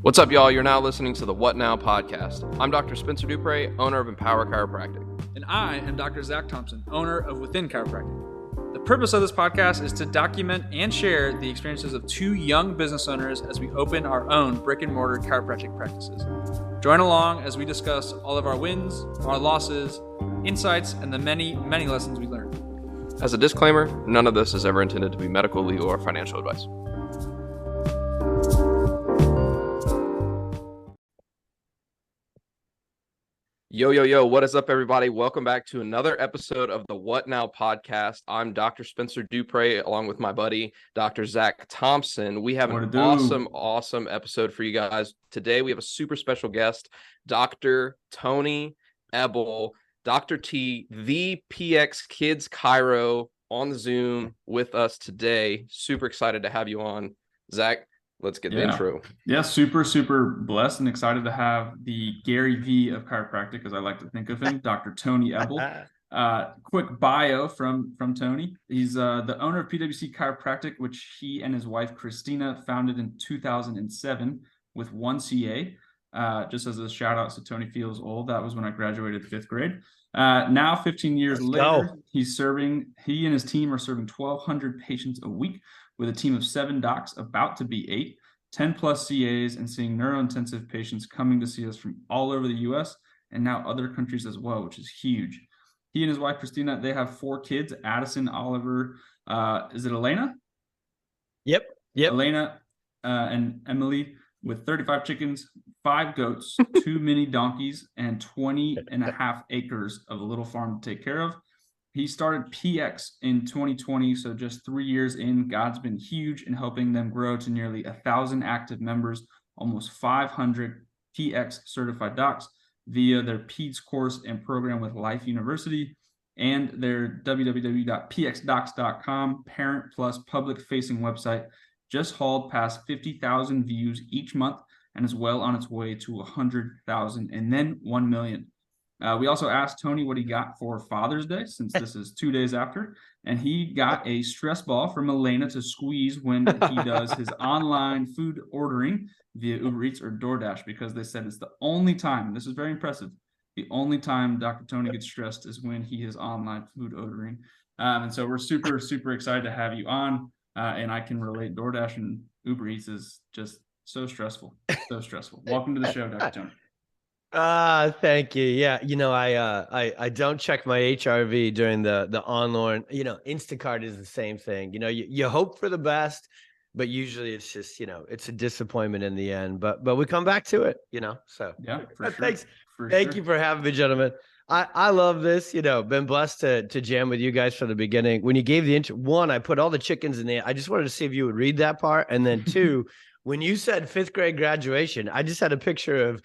What's up, y'all? You're now listening to the What Now podcast. I'm Dr. Spencer Dupre, owner of Empower Chiropractic. And I am Dr. Zach Thompson, owner of Within Chiropractic. The purpose of this podcast is to document and share the experiences of two young business owners as we open our own brick-and-mortar chiropractic practices. Join along as we discuss all of our wins, our losses, insights, and the many, many lessons we learned. As a disclaimer, none of this is ever intended to be medical, legal, or financial advice. Yo, what is up, everybody? Welcome back to another episode of the What Now podcast. I'm Dr. Spencer Dupre, along with my buddy, Dr. Zach Thompson. We have an awesome episode for you guys. Today, we have a super special guest, Dr. Tony Ebel, Dr. T, the PX Kids Chiro, on the Zoom with us today. Super excited to have you on. Zach, let's get the intro. Yeah, super blessed and excited to have the Gary V of chiropractic, as I like to think of him, Dr. Tony Ebel. Quick bio from Tony. He's the owner of PWC Chiropractic, which he and his wife Christina founded in 2007 with one CA. Just as a shout out, so Tony feels old. That was when I graduated 5th grade. Now, 15 years later, he and his team are serving 1,200 patients a week, with a team of 7 docs, about to be 8, 10 plus CAs, and seeing neurointensive patients coming to see us from all over the US and now other countries as well, which is huge. He and his wife, Christina, they have 4 kids, Addison, Oliver, is it Elena? Yep. Elena and Emily, with 35 chickens, 5 goats, 2 mini donkeys, and 20.5 acres of a little farm to take care of. He started PX in 2020, so just 3 years in. God's been huge in helping them grow to nearly 1,000 active members, almost 500 PX certified docs via their PEDS course and program with Life University, and their www.pxdocs.com parent plus public-facing website just hauled past 50,000 views each month and is well on its way to 100,000 and then 1 million. We also asked Tony what he got for Father's Day, since this is 2 days after, and he got a stress ball from Elena to squeeze when he does his online food ordering via Uber Eats or DoorDash, because they said it's the only time, and this is very impressive, the only time Dr. Tony gets stressed is when he is online food ordering. And so we're super excited to have you on, and I can relate. DoorDash and Uber Eats is just so stressful. Welcome to the show, Dr. Tony. Thank you. Yeah, I don't check my HRV during the online. Instacart is the same thing. You hope for the best, but usually it's just it's a disappointment in the end. But we come back to it. So yeah, for sure. Thanks. Thank you for having me, gentlemen. I love this. Been blessed to jam with you guys from the beginning. When you gave the intro, 1, I put all the chickens in there. I just wanted to see if you would read that part, and then 2. When you said 5th grade graduation, I just had a picture of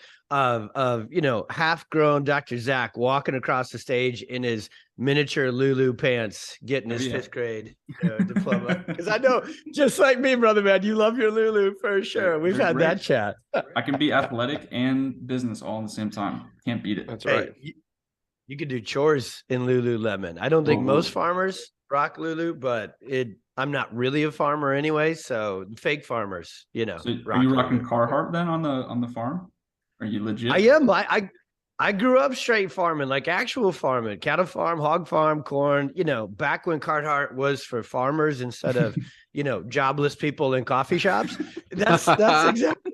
half-grown Dr. Zach walking across the stage in his miniature Lulu pants, getting his 5th grade diploma. Because I know, just like me, brother man, you love your Lulu for sure. We've had that chat. I can be athletic and business all at the same time. Can't beat it. That's right. You could do chores in Lululemon. I don't think most farmers rock Lulu, but I'm not really a farmer anyway, so fake farmers, So are you rocking Carhartt then on the farm? Are you legit? I am. I grew up straight farming, like actual farming, cattle farm, hog farm, corn. Back when Carhartt was for farmers instead of jobless people in coffee shops. That's exactly.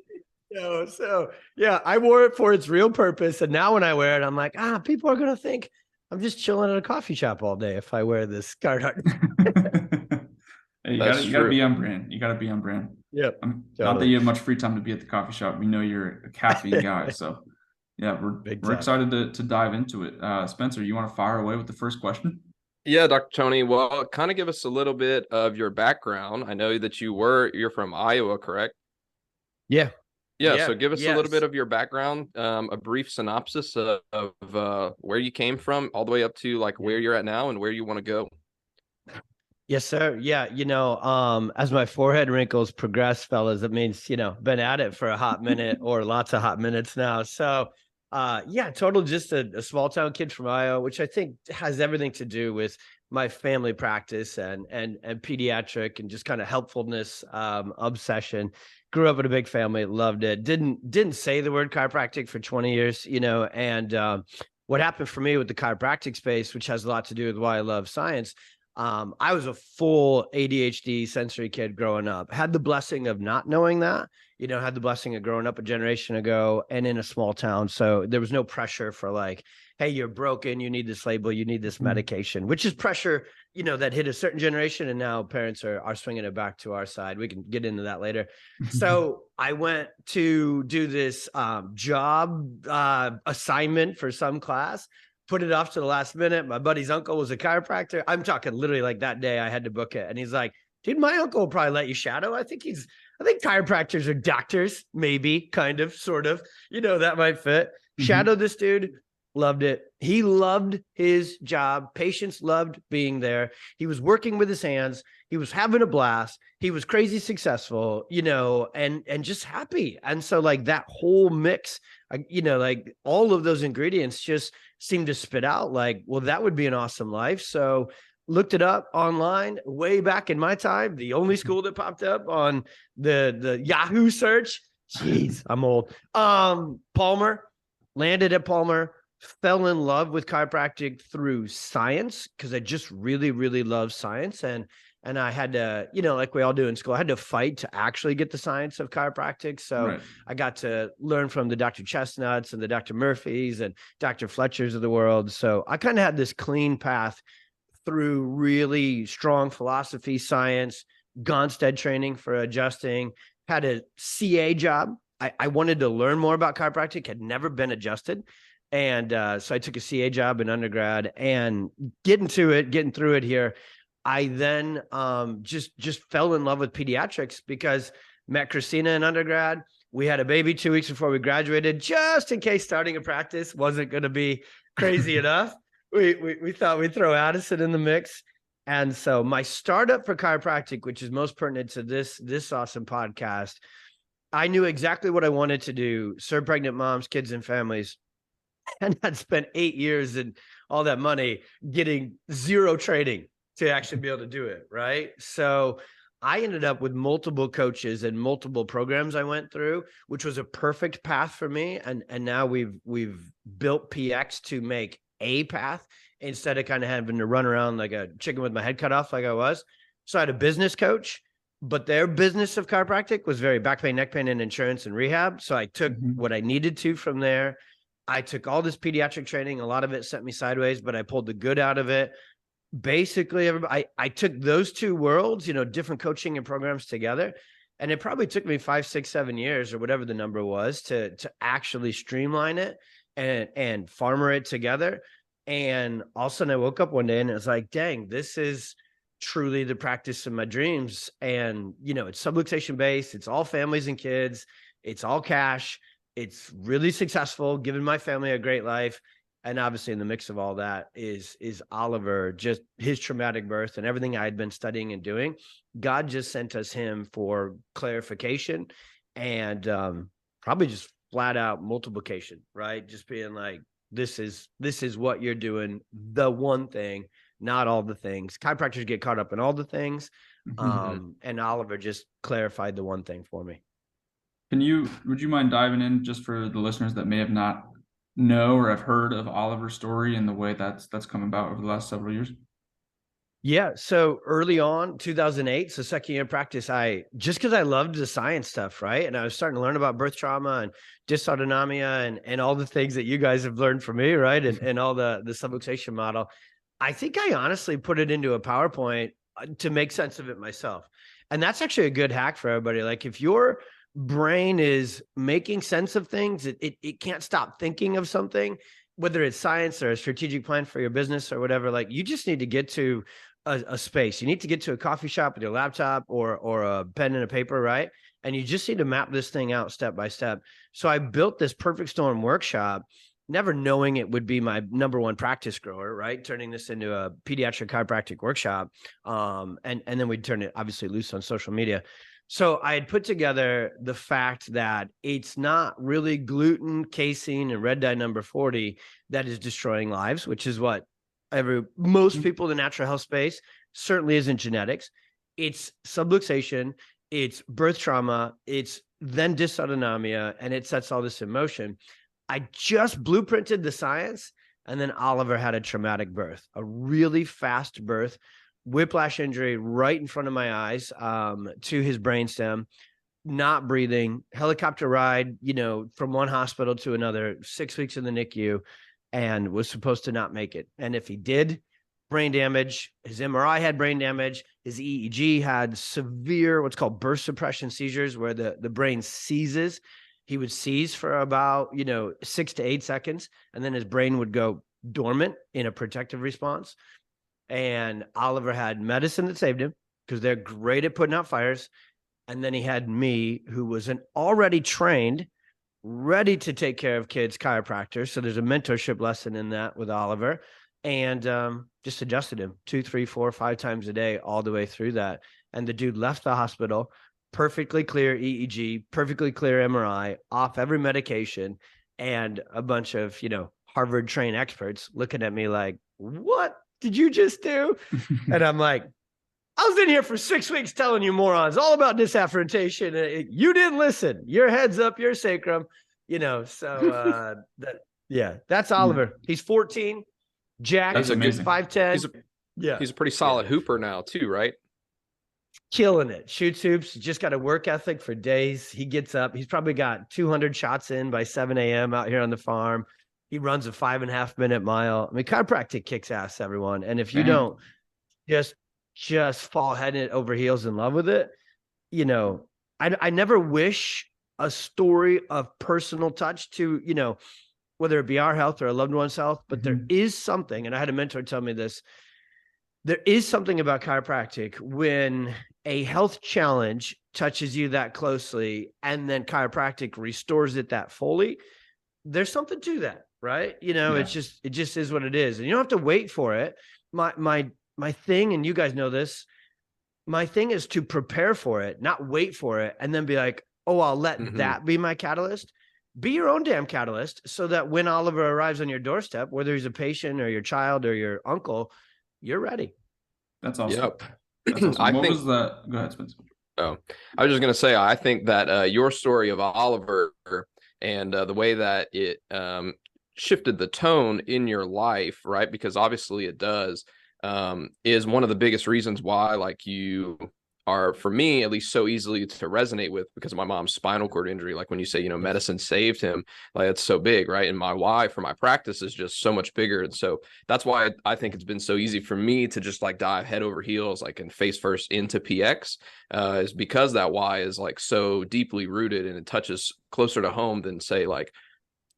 So yeah, I wore it for its real purpose, and now when I wear it, I'm like, people are gonna think I'm just chilling at a coffee shop all day if I wear this Carhartt. You gotta be on brand. Yep. Totally. Not that you have much free time to be at the coffee shop. We know you're a caffeine guy. So yeah, we're excited to dive into it. Spencer, you want to fire away with the first question? Yeah, Dr. Tony. Well, kind of give us a little bit of your background. I know that you're from Iowa, correct? Yeah. So give us a little bit of your background, a brief synopsis of where you came from all the way up to like where you're at now and where you want to go. Yes, sir. Yeah. As my forehead wrinkles progress, fellas, it means, been at it for a hot minute or lots of hot minutes now. So, total just a small town kid from Iowa, which I think has everything to do with my family practice and pediatric and just kind of helpfulness obsession. Grew up in a big family, loved it. Didn't say the word chiropractic for 20 years, and what happened for me with the chiropractic space, which has a lot to do with why I love science. I was a full ADHD sensory kid growing up. Had the blessing of not knowing that, had the blessing of growing up a generation ago and in a small town. So there was no pressure for like, hey, you're broken, you need this label, you need this medication, which is pressure, that hit a certain generation. And now parents are swinging it back to our side. We can get into that later. So I went to do this job assignment for some class, put it off to the last minute. My buddy's uncle was a chiropractor. I'm talking literally like that day I had to book it. And he's like, dude, my uncle will probably let you shadow. I think chiropractors are doctors, maybe, kind of, sort of, that might fit. Shadow this dude. Loved it. He loved his job. Patients loved being there. He was working with his hands. He was having a blast. He was crazy successful, and just happy. And so like that whole mix, like all of those ingredients just seemed to spit out like, well, that would be an awesome life. So looked it up online way back in my time. The only school that popped up on the Yahoo search. Jeez, I'm old. Palmer, landed at Palmer. Fell in love with chiropractic through science because I just really, really love science. And I had to, like we all do in school, I had to fight to actually get the science of chiropractic. So I got to learn from the Dr. Chestnuts and the Dr. Murphys and Dr. Fletchers of the world. So I kind of had this clean path through really strong philosophy, science, Gonstead training for adjusting, had a CA job. I wanted to learn more about chiropractic, had never been adjusted. And so I took a CA job in undergrad and getting through it here. I then just fell in love with pediatrics because met Christina in undergrad. We had a baby 2 weeks before we graduated, just in case starting a practice wasn't going to be crazy enough. We thought we'd throw Addison in the mix. And so my startup for chiropractic, which is most pertinent to this awesome podcast, I knew exactly what I wanted to do, serve pregnant moms, kids, and families. And I'd spent 8 years and all that money getting zero training to actually be able to do it. Right. So I ended up with multiple coaches and multiple programs I went through, which was a perfect path for me. And now we've built PX to make a path instead of kind of having to run around like a chicken with my head cut off like I was. So I had a business coach, but their business of chiropractic was very back pain, neck pain, and insurance and rehab. So I took what I needed to from there. I took all this pediatric training. A lot of it sent me sideways, but I pulled the good out of it. Basically, I took those two worlds, different coaching and programs together. And it probably took me 5, 6, 7 years or whatever the number was to actually streamline it and farmer it together. And all of a sudden I woke up one day and it was like, dang, this is truly the practice of my dreams. And, it's subluxation based. It's all families and kids. It's all cash. It's really successful, giving my family a great life. And obviously in the mix of all that is Oliver, just his traumatic birth and everything I had been studying and doing. God just sent us him for clarification and probably just flat out multiplication, right? Just being like, this is what you're doing. The one thing, not all the things. Chiropractors get caught up in all the things. And Oliver just clarified the one thing for me. Would you mind diving in just for the listeners that may have not know or have heard of Oliver's story and the way that's come about over the last several years? Yeah. So early on, 2008, so second year of practice, just because I loved the science stuff, right? And I was starting to learn about birth trauma and dysautonomia and all the things that you guys have learned from me, right? And all the subluxation model. I think I honestly put it into a PowerPoint to make sense of it myself. And that's actually a good hack for everybody. Like if your brain is making sense of things, it can't stop thinking of something, whether it's science or a strategic plan for your business or whatever. Like you just need to get to a space. You need to get to a coffee shop with your laptop or a pen and a paper, right? And you just need to map this thing out step by step. So I built this perfect storm workshop, never knowing it would be my number one practice grower, right? Turning this into a pediatric chiropractic workshop. And then we'd turn it obviously loose on social media. So I had put together the fact that it's not really gluten, casein, and red dye number 40 that is destroying lives, which is what most people in the natural health space certainly isn't genetics. It's subluxation, it's birth trauma, it's then dysautonomia, and it sets all this in motion. I just blueprinted the science, and then Oliver had a traumatic birth, a really fast birth, whiplash injury right in front of my eyes, to his brainstem, not breathing, helicopter ride, from one hospital to another, 6 weeks in the NICU, and was supposed to not make it. And if he did, brain damage, his MRI had brain damage, his EEG had severe, what's called burst suppression seizures, where the brain seizes. He would seize for about, 6 to 8 seconds, and then his brain would go dormant in a protective response. And Oliver had medicine that saved him because they're great at putting out fires. And then he had me, who was an already trained, ready to take care of kids chiropractor. So there's a mentorship lesson in that with Oliver, and just adjusted him 2, 3, 4, 5 times a day, all the way through that. And the dude left the hospital, perfectly clear EEG, perfectly clear MRI, off every medication, and a bunch of, Harvard trained experts looking at me like, what did you just do? And I'm like, I was in here for 6 weeks telling you morons all about disafferentation. You didn't listen. Your head's up, your sacrum, so that's Oliver. He's 14. Jack, that's amazing. 5'10". He's a pretty solid hooper now too, right? Killing it. Shoots hoops. Just got a work ethic for days. He gets up. He's probably got 200 shots in by 7 a.m. out here on the farm. He runs a 5.5 minute mile. I mean, chiropractic kicks ass, everyone. And if you don't just fall head over heels in love with it, I never wish a story of personal touch to, whether it be our health or a loved one's health, but there is something, and I had a mentor tell me this, there is something about chiropractic when a health challenge touches you that closely and then chiropractic restores it that fully. There's something to that, right? It just is what it is. And you don't have to wait for it. My thing, and you guys know this, my thing is to prepare for it, not wait for it and then be like, oh, I'll let that be my catalyst. Be your own damn catalyst, so that when Oliver arrives on your doorstep, whether he's a patient or your child or your uncle, you're ready. That's awesome. Yep. That's awesome. Was that? Go ahead, Spencer. Oh, I was just going to say, I think that your story of Oliver and the way that it shifted the tone in your life, right? Because obviously it does, is one of the biggest reasons why, like, you are, for me at least, so easily to resonate with, because of my mom's spinal cord injury. Like when you say, medicine saved him, like it's so big, right? And my why for my practice is just so much bigger. And so that's why I think it's been so easy for me to just like dive head over heels, like, and face first into PX, is because that why is like so deeply rooted, and it touches closer to home than say like,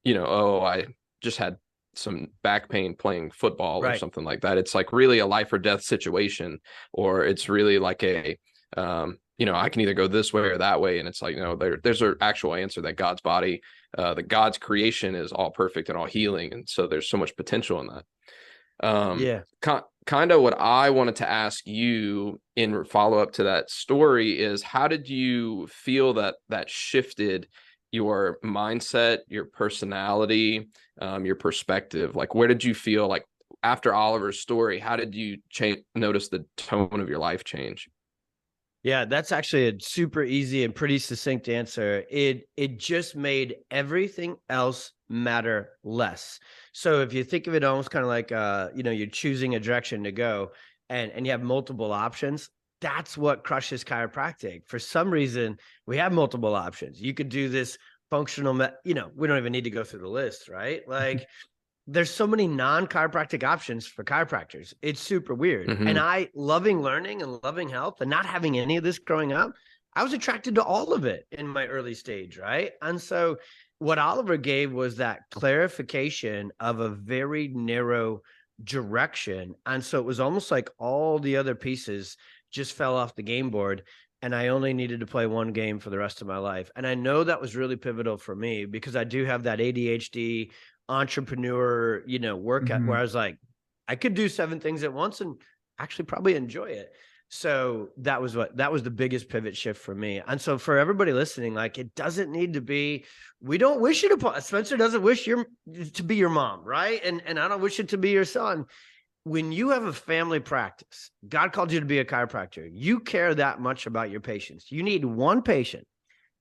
I just had some back pain playing football or something like that. It's like really a life or death situation, or it's really like a, I can either go this way or that way. And it's like, there's an actual answer that God's body, that God's creation is all perfect and all healing. And so there's so much potential in that. Kind of what I wanted to ask you in follow up to that story is, how did you feel that shifted your mindset, your personality, your perspective? Like, where did you feel like after Oliver's story, how did you notice the tone of your life change? Yeah, that's actually a super easy and pretty succinct answer. It just made everything else matter less. So if you think of it almost kind of like, you're choosing a direction to go and you have multiple options, that's what crushes chiropractic. For some reason, we have multiple options. You could do this functional, we don't even need to go through the list, right? Like, there's so many non-chiropractic options for chiropractors. It's super weird. And I, loving learning and loving health and not having any of this growing up, I was attracted to all of it in my early stage, right? And so what Oliver gave was that clarification of a very narrow direction. And so it was almost like all the other pieces just fell off the game board, and I only needed to play one game for the rest of my life. And I know that was really pivotal for me, because I do have that ADHD entrepreneur, work where I was like, I could do 7 things at once and actually probably enjoy it. So that was the biggest pivot shift for me. And so for everybody listening, like, it doesn't need to be, we don't wish you to, Spencer doesn't wish to be your mom, right? And I don't wish it to be your son. when you have a family practice, God called you to be a chiropractor. You care that much about your patients. You need one patient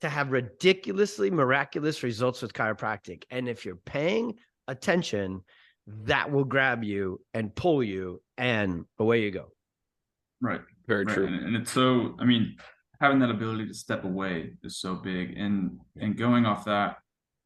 to have ridiculously miraculous results with chiropractic. And if you're paying attention, that will grab you and pull you, and away you go. Right. Very right. true. And it's so, I mean, having that ability to step away is so big. And going off that,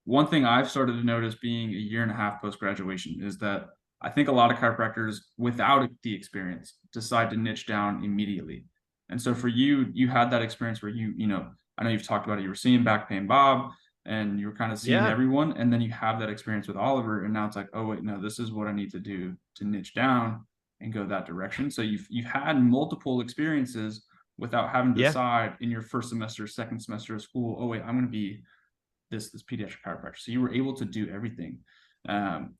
one thing I've started to notice being a year and a half post-graduation is that I think a lot of chiropractors without the experience decide to niche down immediately. And so for you, you had that experience where you know, I know you've talked about it, you were seeing Back Pain Bob and you were kind of seeing everyone. And then you have that experience with Oliver. And now it's like, oh, wait, no, this is what I need to do to niche down and go that direction. So you've had multiple experiences without having to decide in your first semester, second semester of school, oh, wait, I'm going to be this pediatric chiropractor. So you were able to do everything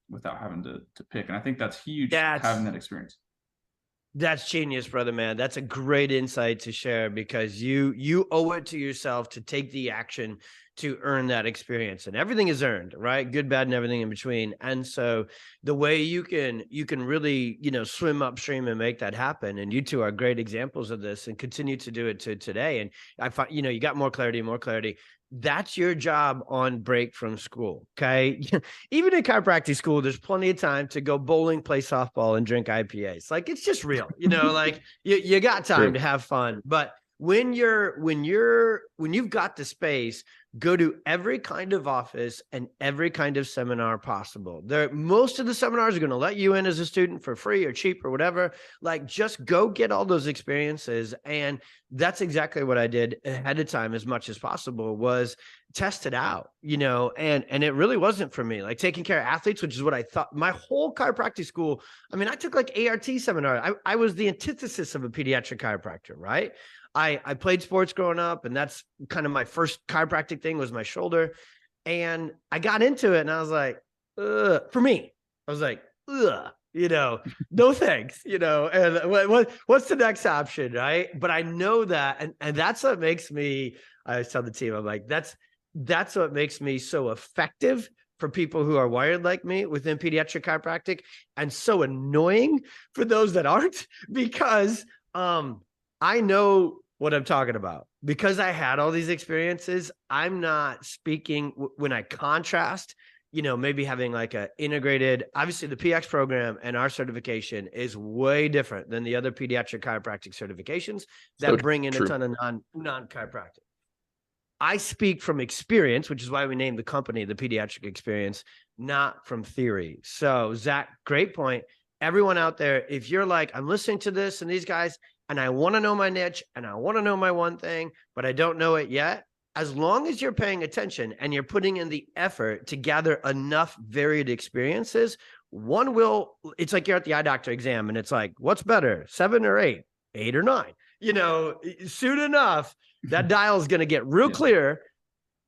without having to pick. And I think that's huge, having that experience. That's genius, brother, man. That's a great insight to share, because you owe it to yourself to take the action to earn that experience, and everything is earned, right? Good, bad, and everything in between. And so the way you can really, swim upstream and make that happen. And you two are great examples of this and continue to do it to today. And I find, you got more clarity. That's your job on break from school. Okay. Even in chiropractic school, there's plenty of time to go bowling, play softball, and drink IPAs. Like, it's just real, like you got time to have fun. But when you've got the space, go to every kind of office and every kind of seminar possible. Most of the seminars are going to let you in as a student for free or cheap or whatever. Like, just go get all those experiences. And that's exactly what I did ahead of time, as much as possible, was test it out, and it really wasn't for me. Like, taking care of athletes, which is what I thought my whole chiropractic school. I mean, I took like ART seminar. I was the antithesis of a pediatric chiropractor, right? I played sports growing up, and that's kind of my first chiropractic thing, was my shoulder. And I got into it, and I was like, for me, I was like, no thanks, and what's the next option, right? But I know that, and that's what makes me, I always tell the team, I'm like, that's what makes me so effective for people who are wired like me within pediatric chiropractic, and so annoying for those that aren't, because I know what I'm talking about, because I had all these experiences. I'm not speaking when I contrast, maybe having like a integrated, obviously the PX program and our certification is way different than the other pediatric chiropractic certifications that bring in a ton of non-chiropractic. I speak from experience, which is why we named the company the Pediatric Experience, not from theory. So Zach, great point. Everyone out there, if you're like, I'm listening to this and these guys, and I want to know my niche, and I want to know my one thing, but I don't know it yet, as long as you're paying attention and you're putting in the effort to gather enough varied experiences, it's like you're at the eye doctor exam, and it's like, what's better, 7 or 8, 8 or 9? Soon enough, that dial is going to get real clear.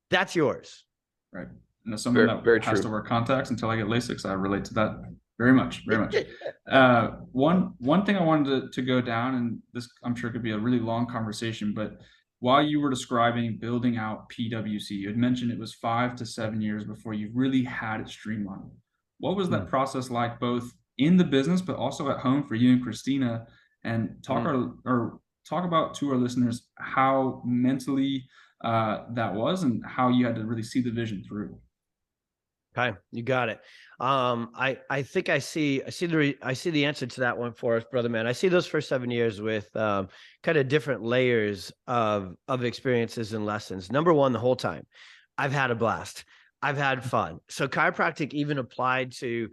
That's yours. Right. And as someone that has to wear contacts until I get LASIK, I relate to that very much. One thing I wanted to go down, and this I'm sure could be a really long conversation, but while you were describing building out PWC, you had mentioned it was 5 to 7 years before you really had it streamlined. What was that process like, both in the business but also at home for you and Christina? And talk about to our listeners how mentally that was, and how you had to really see the vision through. Okay, you got it. I think I see the answer to that one for us, brother, man. I see those first 7 years with kind of different layers of experiences and lessons. Number one, the whole time, I've had a blast. I've had fun. So chiropractic even applied to,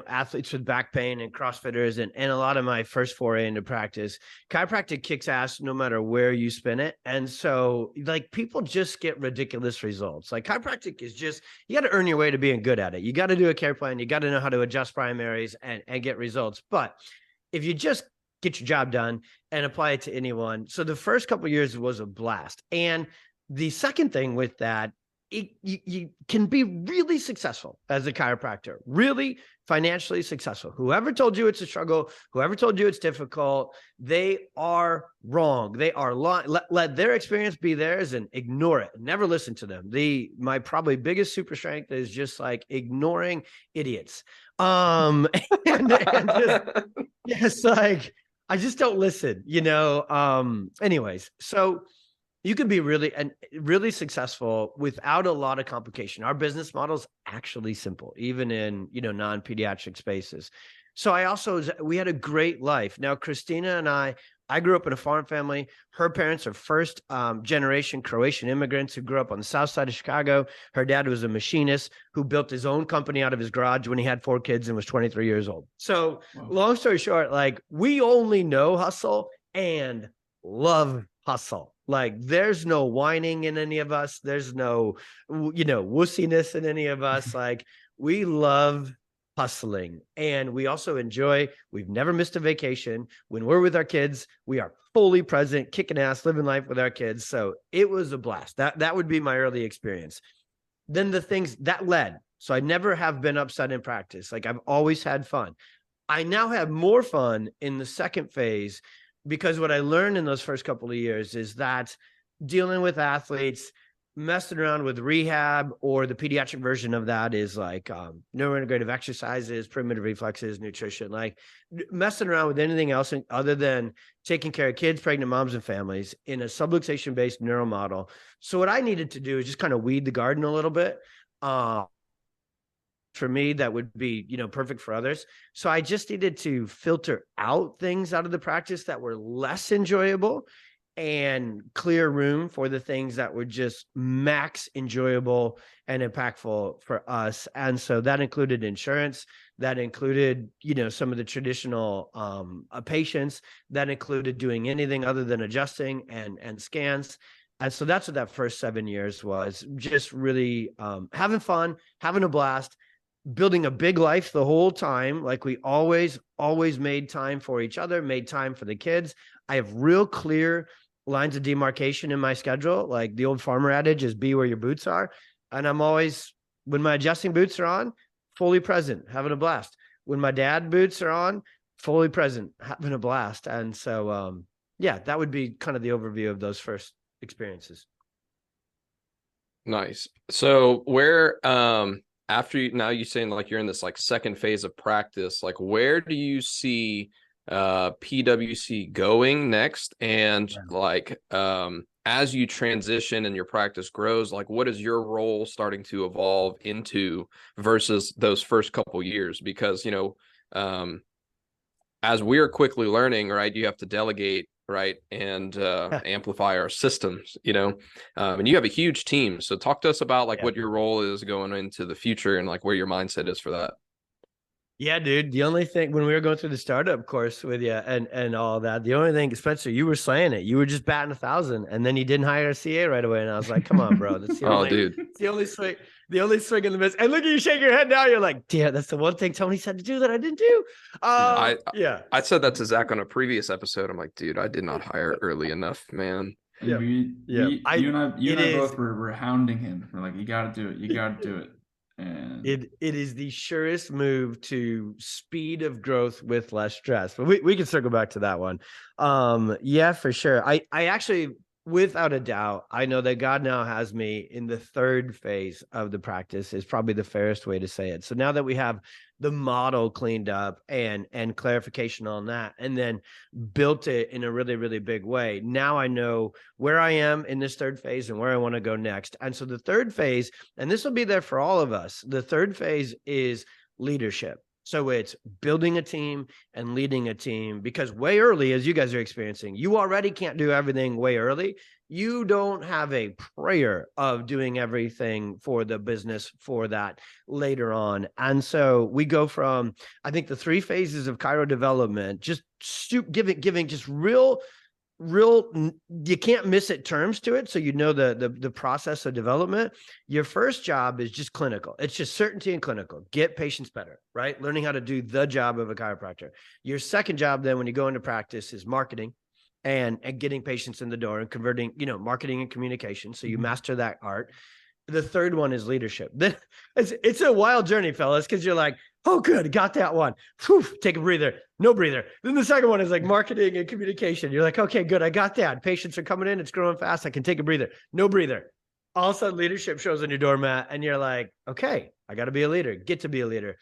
athletes with back pain and CrossFitters and a lot of my first foray into practice. Chiropractic kicks ass no matter where you spin it. And so like people just get ridiculous results. Like chiropractic is just, you got to earn your way to being good at it. You got to do a care plan. You got to know how to adjust primaries and get results. But if you just get your job done and apply it to anyone. So the first couple of years was a blast. And the second thing with that you can be really successful as a chiropractor, really financially successful. Whoever told you it's a struggle, whoever told you it's difficult, they are wrong. They are lying. Let their experience be theirs and ignore it. Never listen to them. My probably biggest super strength is just like ignoring idiots. And just like, I just don't listen, anyways. So you can be really successful without a lot of complication. Our business model is actually simple, even in, non-pediatric spaces. So we had a great life. Now, Christina and I grew up in a farm family. Her parents are first generation Croatian immigrants who grew up on the south side of Chicago. Her dad was a machinist who built his own company out of his garage when he had 4 kids and was 23 years old. So long story short, like, we only know hustle and love hustle. Like, there's no whining in any of us. There's no, wussiness in any of us. Like, we love hustling, and we also we've never missed a vacation. When we're with our kids, we are fully present, kicking ass, living life with our kids. So it was a blast. That would be my early experience. Then the things that led. So I never have been upset in practice. Like, I've always had fun. I now have more fun in the second phase, because what I learned in those first couple of years is that dealing with athletes, messing around with rehab, or the pediatric version of that is like neurointegrative exercises, primitive reflexes, nutrition, like messing around with anything else other than taking care of kids, pregnant moms, and families in a subluxation-based neural model. So what I needed to do is just kind of weed the garden a little bit. For me, that would be, perfect for others. So I just needed to filter out things out of the practice that were less enjoyable and clear room for the things that were just max enjoyable and impactful for us. And so that included insurance, that included, some of the traditional patients, that included doing anything other than adjusting and scans. And so that's what that first 7 years was, just really having fun, having a blast, building a big life the whole time. Like, we always made time for each other, made time for the kids. I have real clear lines of demarcation in my schedule. Like, the old farmer adage is be where your boots are. And I'm always, when my adjusting boots are on, fully present, having a blast. When my dad boots are on, fully present, having a blast. And so, that would be kind of the overview of those first experiences. Nice. So where, after you're saying like you're in this like second phase of practice, like where do you see PWC going next? And like as you transition and your practice grows, like what is your role starting to evolve into versus those first couple years? Because as we're quickly learning, right, you have to delegate, right, and amplify our systems, and you have a huge team. So talk to us about like what your role is going into the future and like where your mindset is for that. Yeah, dude. The only thing, when we were going through the startup course with you and all that, the only thing, Spencer, you were saying it. You were just batting 1,000, and then you didn't hire a CA right away. And I was like, come on, bro. That's the only swing in the miss. And look at you shake your head now. You're like, damn, that's the one thing Tony said to do that I didn't do. I said that to Zach on a previous episode. I'm like, dude, I did not hire early enough, man. You and I both were hounding him. We're like, you got to do it. You got to do it. And it is the surest move to speed of growth with less stress. But we can circle back to that one. Yeah, for sure. I actually, without a doubt, I know that God now has me in the third phase of the practice, is probably the fairest way to say it. So now that we have the model cleaned up and clarification on that, and then built it in a really, really big way, now I know where I am in this third phase and where I want to go next. And so the third phase, and this will be there for all of us, the third phase is leadership. So it's building a team and leading a team, because way early, as you guys are experiencing, you already can't do everything way early. You don't have a prayer of doing everything for the business for that later on. And so we go from, I think, the 3 phases of Chiro development, just giving just real, you can't miss it terms to it. So the process of development. Your first job is just clinical. It's just certainty and clinical. Get patients better, right? Learning how to do the job of a chiropractor. Your second job then, when you go into practice, is marketing and getting patients in the door and converting, marketing and communication. So you master that art. The third one is leadership. Then it's a wild journey, fellas, because you're like, oh, good, got that one. Whew, take a breather, no breather. Then the second one is like marketing and communication. You're like, okay, good, I got that. Patients are coming in, it's growing fast. I can take a breather, no breather. All of a sudden, leadership shows on your doormat, and you're like, okay, I got to be a leader, get to be a leader.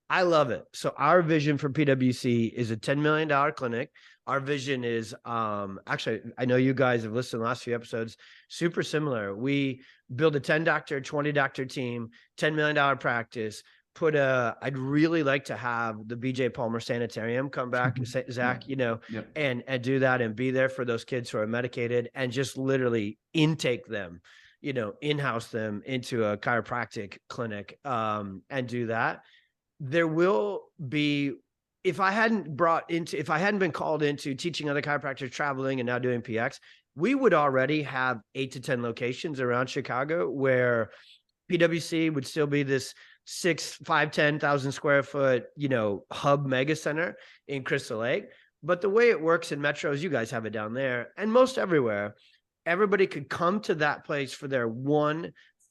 I love it. So our vision for PwC is a $10 million clinic. Our vision is, actually, I know you guys have listened to the last few episodes, super similar. We build a 10 doctor, 20 doctor team, $10 million practice, I'd really like to have the BJ Palmer Sanitarium come back, Zach, and do that and be there for those kids who are medicated and just literally intake them, in-house them into a chiropractic clinic, and do that. There will be, if I hadn't been called into teaching other chiropractors, traveling and now doing PX, we would already have 8 to 10 locations around Chicago where PwC would still be this 10,000 square foot, hub mega center in Crystal Lake. But the way it works in metros, you guys have it down there and most everywhere, everybody could come to that place for their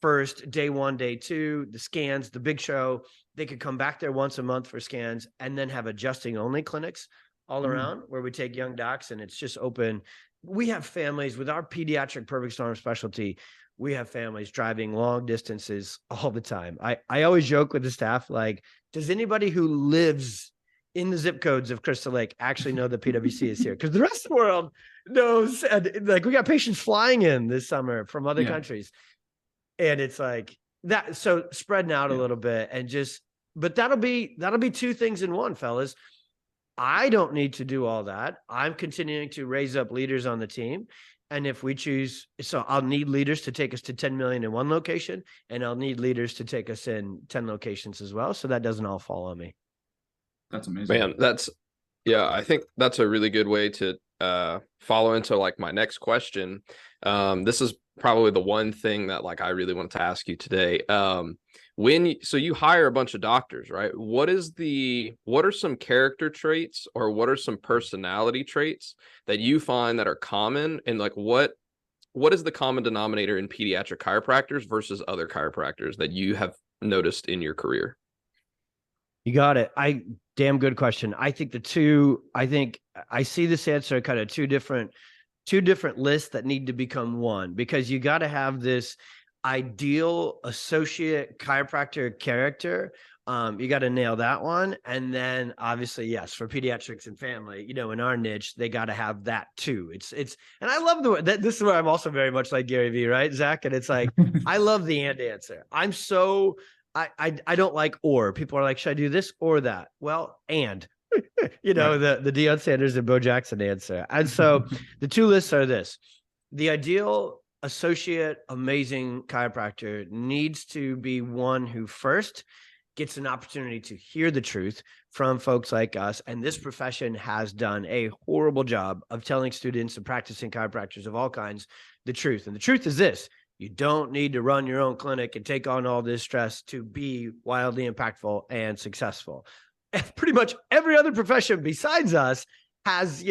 first day 1, day 2, the scans, the big show. They could come back there once a month for scans and then have adjusting only clinics all around where we take young docs and it's just open. We have families with our pediatric perfect storm specialty. We have families driving long distances all the time. I always joke with the staff, like, does anybody who lives in the zip codes of Crystal Lake actually know that PwC is here? Because the rest of the world knows, like, we got patients flying in this summer from other countries. And it's like that. So spreading out a little bit and but that'll be 2 things in one, fellas. I don't need to do all that. I'm continuing to raise up leaders on the team. And if we choose, so I'll need leaders to take us to 10 million in one location, and I'll need leaders to take us in 10 locations as well. So that doesn't all fall on me. That's amazing. Man, I think that's a really good way to follow into like my next question. This is probably the one thing that like I really wanted to ask you today. So you hire a bunch of doctors, right? What are some character traits or what are some personality traits that you find that are common, and like what is the common denominator in pediatric chiropractors versus other chiropractors that you have noticed in your career? You got it. Damn good question. I think I see this answer kind of two different lists that need to become one, because you got to have this ideal associate chiropractor character. You got to nail that one. And then obviously, yes, for pediatrics and family, in our niche, they got to have that too. And I love this is where I'm also very much like Gary Vee, right, Zach? And it's like, I love the and answer. I don't like or. People are like, should I do this or that? Well, and right. The Deion Sanders and Bo Jackson answer. And so the 2 lists are this. The ideal associate amazing chiropractor needs to be one who first gets an opportunity to hear the truth from folks like us. And this profession has done a horrible job of telling students and practicing chiropractors of all kinds the truth. And the truth is this: you don't need to run your own clinic and take on all this stress to be wildly impactful and successful. And pretty much every other profession besides us has,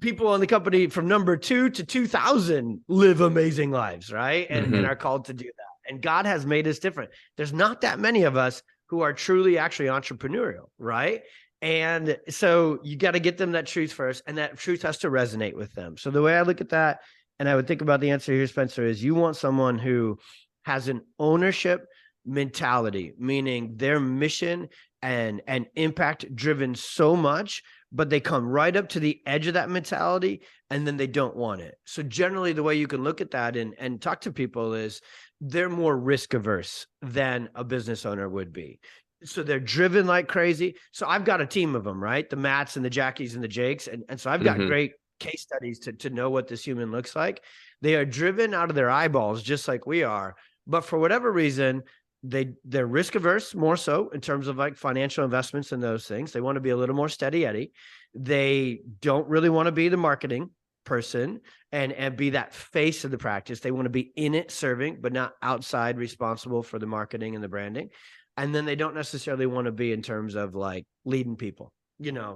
people in the company from number 2 to 2,000 live amazing lives, right? And are called to do that. And God has made us different. There's not that many of us who are truly actually entrepreneurial, right? And so you got to get them that truth first, and that truth has to resonate with them. So the way I look at that, and I would think about the answer here, Spencer, is you want someone who has an ownership mentality, meaning their mission and impact driven so much, but they come right up to the edge of that mentality and then they don't want it. So generally the way you can look at that and talk to people is they're more risk averse than a business owner would be. So they're driven like crazy. So I've got a team of them, right? The Matts and the Jackies and the Jakes. And so I've got great case studies to know what this human looks like. They are driven out of their eyeballs just like we are. But for whatever reason, they're risk averse more so in terms of like financial investments and those things. They want to be a little more steady Eddie. They don't really want to be the marketing person and be that face of the practice. They want to be in it serving, but not outside responsible for the marketing and the branding. And then they don't necessarily want to be in terms of like leading people, and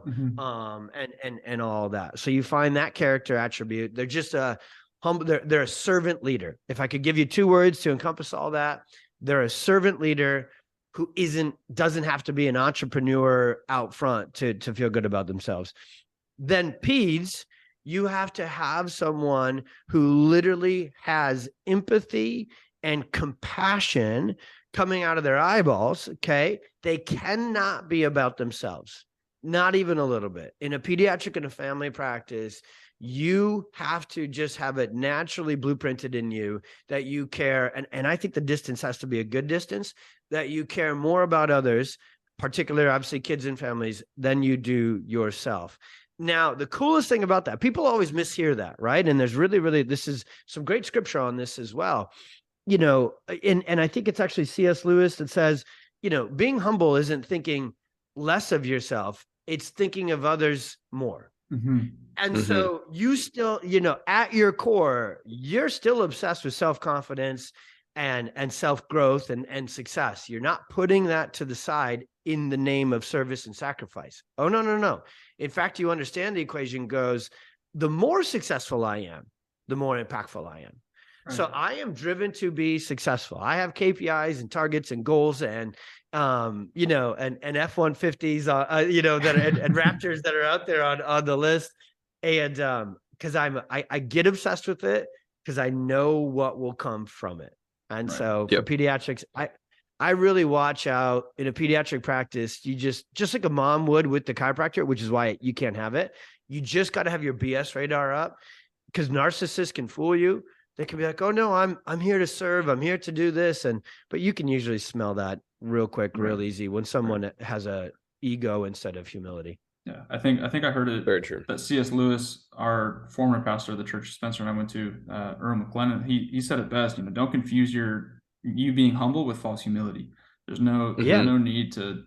all that. So you find that character attribute. They're just humble. They're a servant leader. If I could give you 2 words to encompass all that, they're a servant leader who doesn't have to be an entrepreneur out front to feel good about themselves. Then peds, you have to have someone who literally has empathy and compassion coming out of their eyeballs. Okay. They cannot be about themselves. Not even a little bit. In a pediatric and a family practice, you have to just have it naturally blueprinted in you that you care. And I think the distance has to be a good distance, that you care more about others, particularly obviously kids and families, than you do yourself. Now, the coolest thing about that, people always mishear that, right? And there's really, this is some great scripture on this as well. You know, and I think it's actually C.S. Lewis that says, you know, being humble isn't thinking less of yourself. It's thinking of others more. Mm-hmm. And so you still, you know, at your core, you're still obsessed with self-confidence and self-growth and success. You're not putting that to the side in the name of service and sacrifice. Oh, no. In fact, you understand the equation goes, the more successful I am, the more impactful I am. Right. So I am driven to be successful. I have KPIs and targets and goals and, you know, and F-150s, you know, that and Raptors that are out there on the list. And because I get obsessed with it because I know what will come from it. And so for pediatrics, I really watch out in a pediatric practice. You just like a mom would with the chiropractor, which is why you can't have it. You just got to have your BS radar up because narcissists can fool you. They can be like, oh no, I'm here to serve. I'm here to do this. But you can usually smell that real quick, real easy when someone has a ego instead of humility. Yeah, I think I heard it. Very true. That C.S. Lewis, our former pastor of the church Spencer and I went to, Earl McLennan, he said it best. You know, don't confuse you being humble with false humility. There's no need to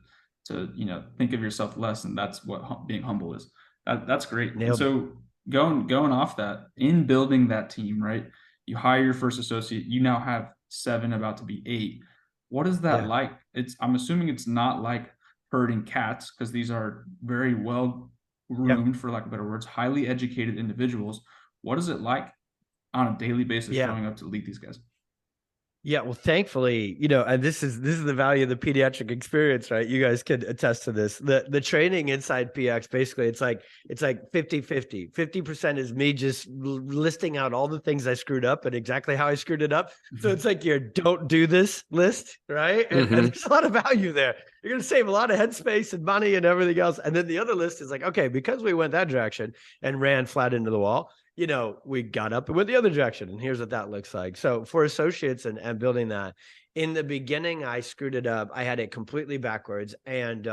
you know think of yourself less, and that's what being humble is. That's great. So going off that, in building that team, right? You hire your first associate. You now have 7, about to be 8. What is that like? I'm assuming it's not like herding cats, because these are very well groomed, for lack of better words, highly educated individuals. What is it like on a daily basis showing up to lead these guys? Yeah, well, thankfully, you know, and this is the value of the pediatric experience, right? You guys could attest to this. The training inside PX, basically, it's like 50-50. 50% is me just listing out all the things I screwed up and exactly how I screwed it up. So it's like your don't do this list, right? And there's a lot of value there. You're going to save a lot of headspace and money and everything else. And then the other list is like, okay, because we went that direction and ran flat into the wall, you know, we got up and went the other direction, and here's what that looks like. So for associates and building that, in the beginning, I screwed it up. I had it completely backwards. And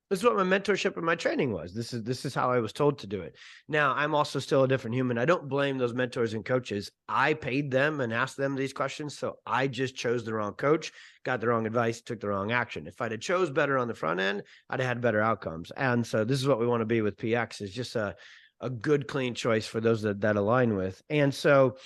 this is what my mentorship and my training was. This is how I was told to do it. Now, I'm also still a different human. I don't blame those mentors and coaches. I paid them and asked them these questions. So I just chose the wrong coach, got the wrong advice, took the wrong action. If I'd have chose better on the front end, I'd have had better outcomes. And so this is what we want to be with PX, is just a good, clean choice for those that align with. And so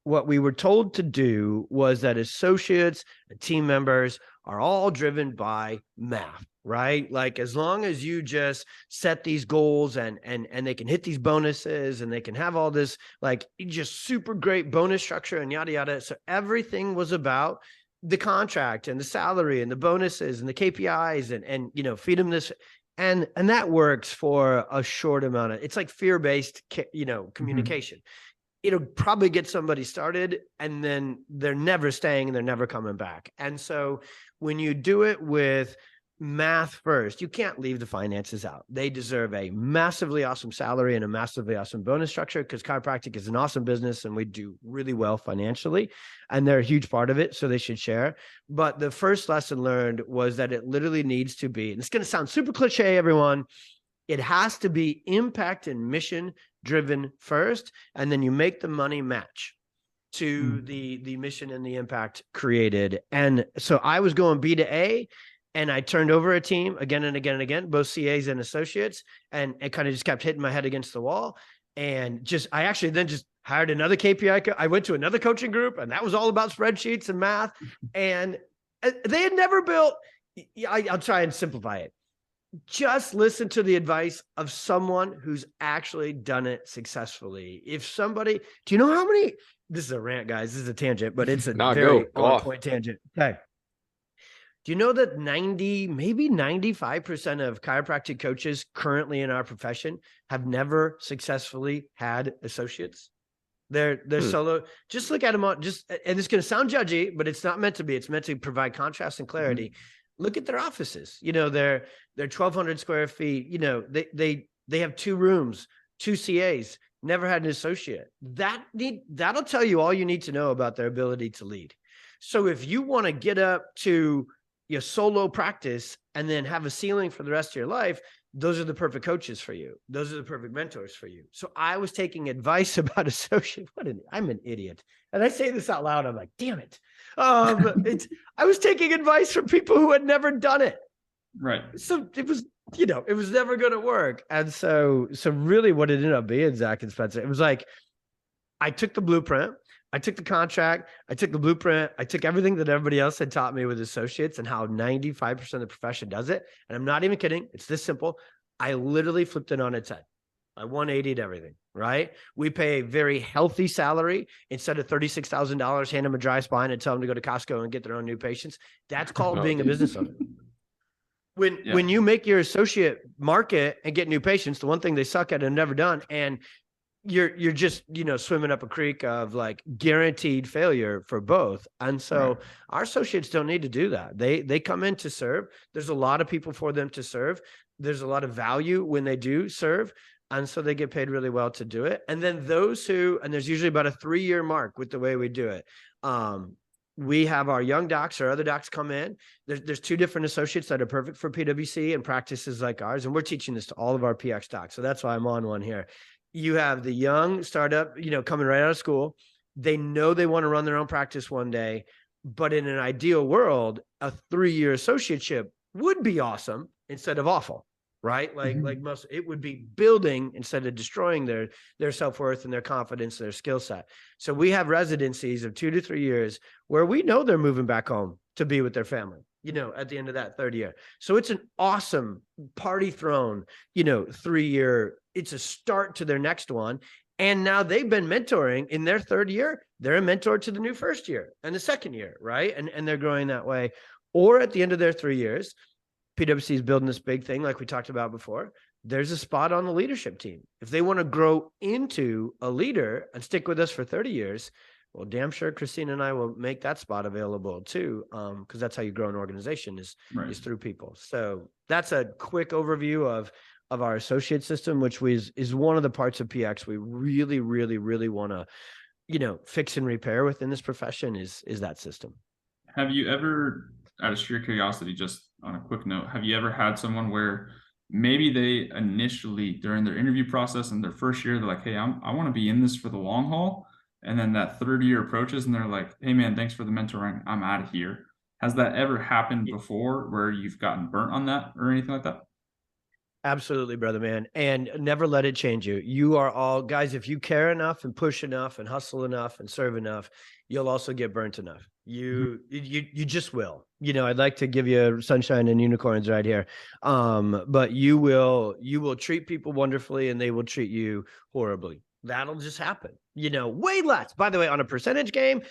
what we were told to do was that associates and team members are all driven by math, right? Like, as long as you just set these goals and they can hit these bonuses and they can have all this, like, just super great bonus structure and yada, yada. So everything was about the contract and the salary and the bonuses and the KPIs and you know, feed them this. And that works for a short amount of, it's like fear-based, you know, communication. It'll probably get somebody started and then they're never staying and they're never coming back. And so when you do it with math first, you can't leave the finances out. They deserve a massively awesome salary and a massively awesome bonus structure, because chiropractic is an awesome business and we do really well financially, and they're a huge part of it, so they should share. But the first lesson learned was that it literally needs to be, and it's going to sound super cliche, everyone, it has to be impact and mission driven first, and then you make the money match to the mission and the impact created. And so I was going B to A, and I turned over a team again and again and again, both CAs and associates, and it kind of just kept hitting my head against the wall. And I actually then just hired another KPI. I went to another coaching group, and that was all about spreadsheets and math. And they had never built, I'll try and simplify it. just listen to the advice of someone who's actually done it successfly. If somebody, do you know how many, this is a rant, guys, this is a tangent, but it's a very on point tangent. Okay. Do you know that 90, maybe 95% of chiropractic coaches currently in our profession have never successfully had associates? They're solo. Just look at them on and it's going to sound judgy, but it's not meant to be. It's meant to provide contrast and clarity. Look at their offices. You know, they're 1,200 square feet. You know, they have 2 rooms, 2 CAs, never had an associate. That'll tell you all you need to know about their ability to lead. So if you want to get up to your solo practice and then have a ceiling for the rest of your life, those are the perfect coaches for you. Those are the perfect mentors for you. So I was taking advice about associate. I'm an idiot. And I say this out loud. I'm like, damn it. I was taking advice from people who had never done it. Right. So it was, it was never going to work. And so really what it ended up being, Zach and Spencer, it was like, I took the blueprint, I took the contract, I took the blueprint, I took everything that everybody else had taught me with associates and how 95% of the profession does it. And I'm not even kidding. It's this simple. I literally flipped it on its head. I 180'd everything, right? We pay a very healthy salary. Instead of $36,000, hand them a dry spine and tell them to go to Costco and get their own new patients. That's called being a business owner. When you make your associate market and get new patients, the one thing they suck at and never done, and you're just, swimming up a creek of like guaranteed failure for both. And so our associates don't need to do that. They come in to serve. There's a lot of people for them to serve. There's a lot of value when they do serve. And so they get paid really well to do it. And then and there's usually about a 3-year mark with the way we do it. We have our young docs or other docs come in. There's 2 different associates that are perfect for PWC and practices like ours. And we're teaching this to all of our PX docs. So that's why I'm on one here. You have the young startup, coming right out of school. They know they want to run their own practice one day, but in an ideal world, a 3-year associateship would be awesome instead of awful, right? Like most, it would be building instead of destroying their self-worth and their confidence, their skill set. So we have residencies of 2 to 3 years where we know they're moving back home to be with their family, at the end of that 3rd year. So it's an awesome party thrown, 3-year. It's a start to their next one. And now they've been mentoring in their 3rd year. They're a mentor to the new 1st year and the 2nd year, right? And they're growing that way. Or at the end of their 3 years, PwC is building this big thing like we talked about before. There's a spot on the leadership team. If they want to grow into a leader and stick with us for 30 years, well, damn sure Christine and I will make that spot available too, because that's how you grow an organization is through people. So that's a quick overview of our associate system, which is one of the parts of PX we really, really, really want to, fix and repair within this profession is that system. Have you ever, out of sheer curiosity, just on a quick note, have you ever had someone where maybe they initially during their interview process in their 1st year, they're like, hey, I want to be in this for the long haul. And then that 3rd year approaches and they're like, hey man, thanks for the mentoring. I'm out of here. Has that ever happened before where you've gotten burnt on that or anything like that? Absolutely, brother, man. And never let it change you. You are all guys. If you care enough and push enough and hustle enough and serve enough, you'll also get burnt enough. You just will. I'd like to give you sunshine and unicorns right here. But you will treat people wonderfully and they will treat you horribly. That'll just happen. Way less, by the way, on a percentage game,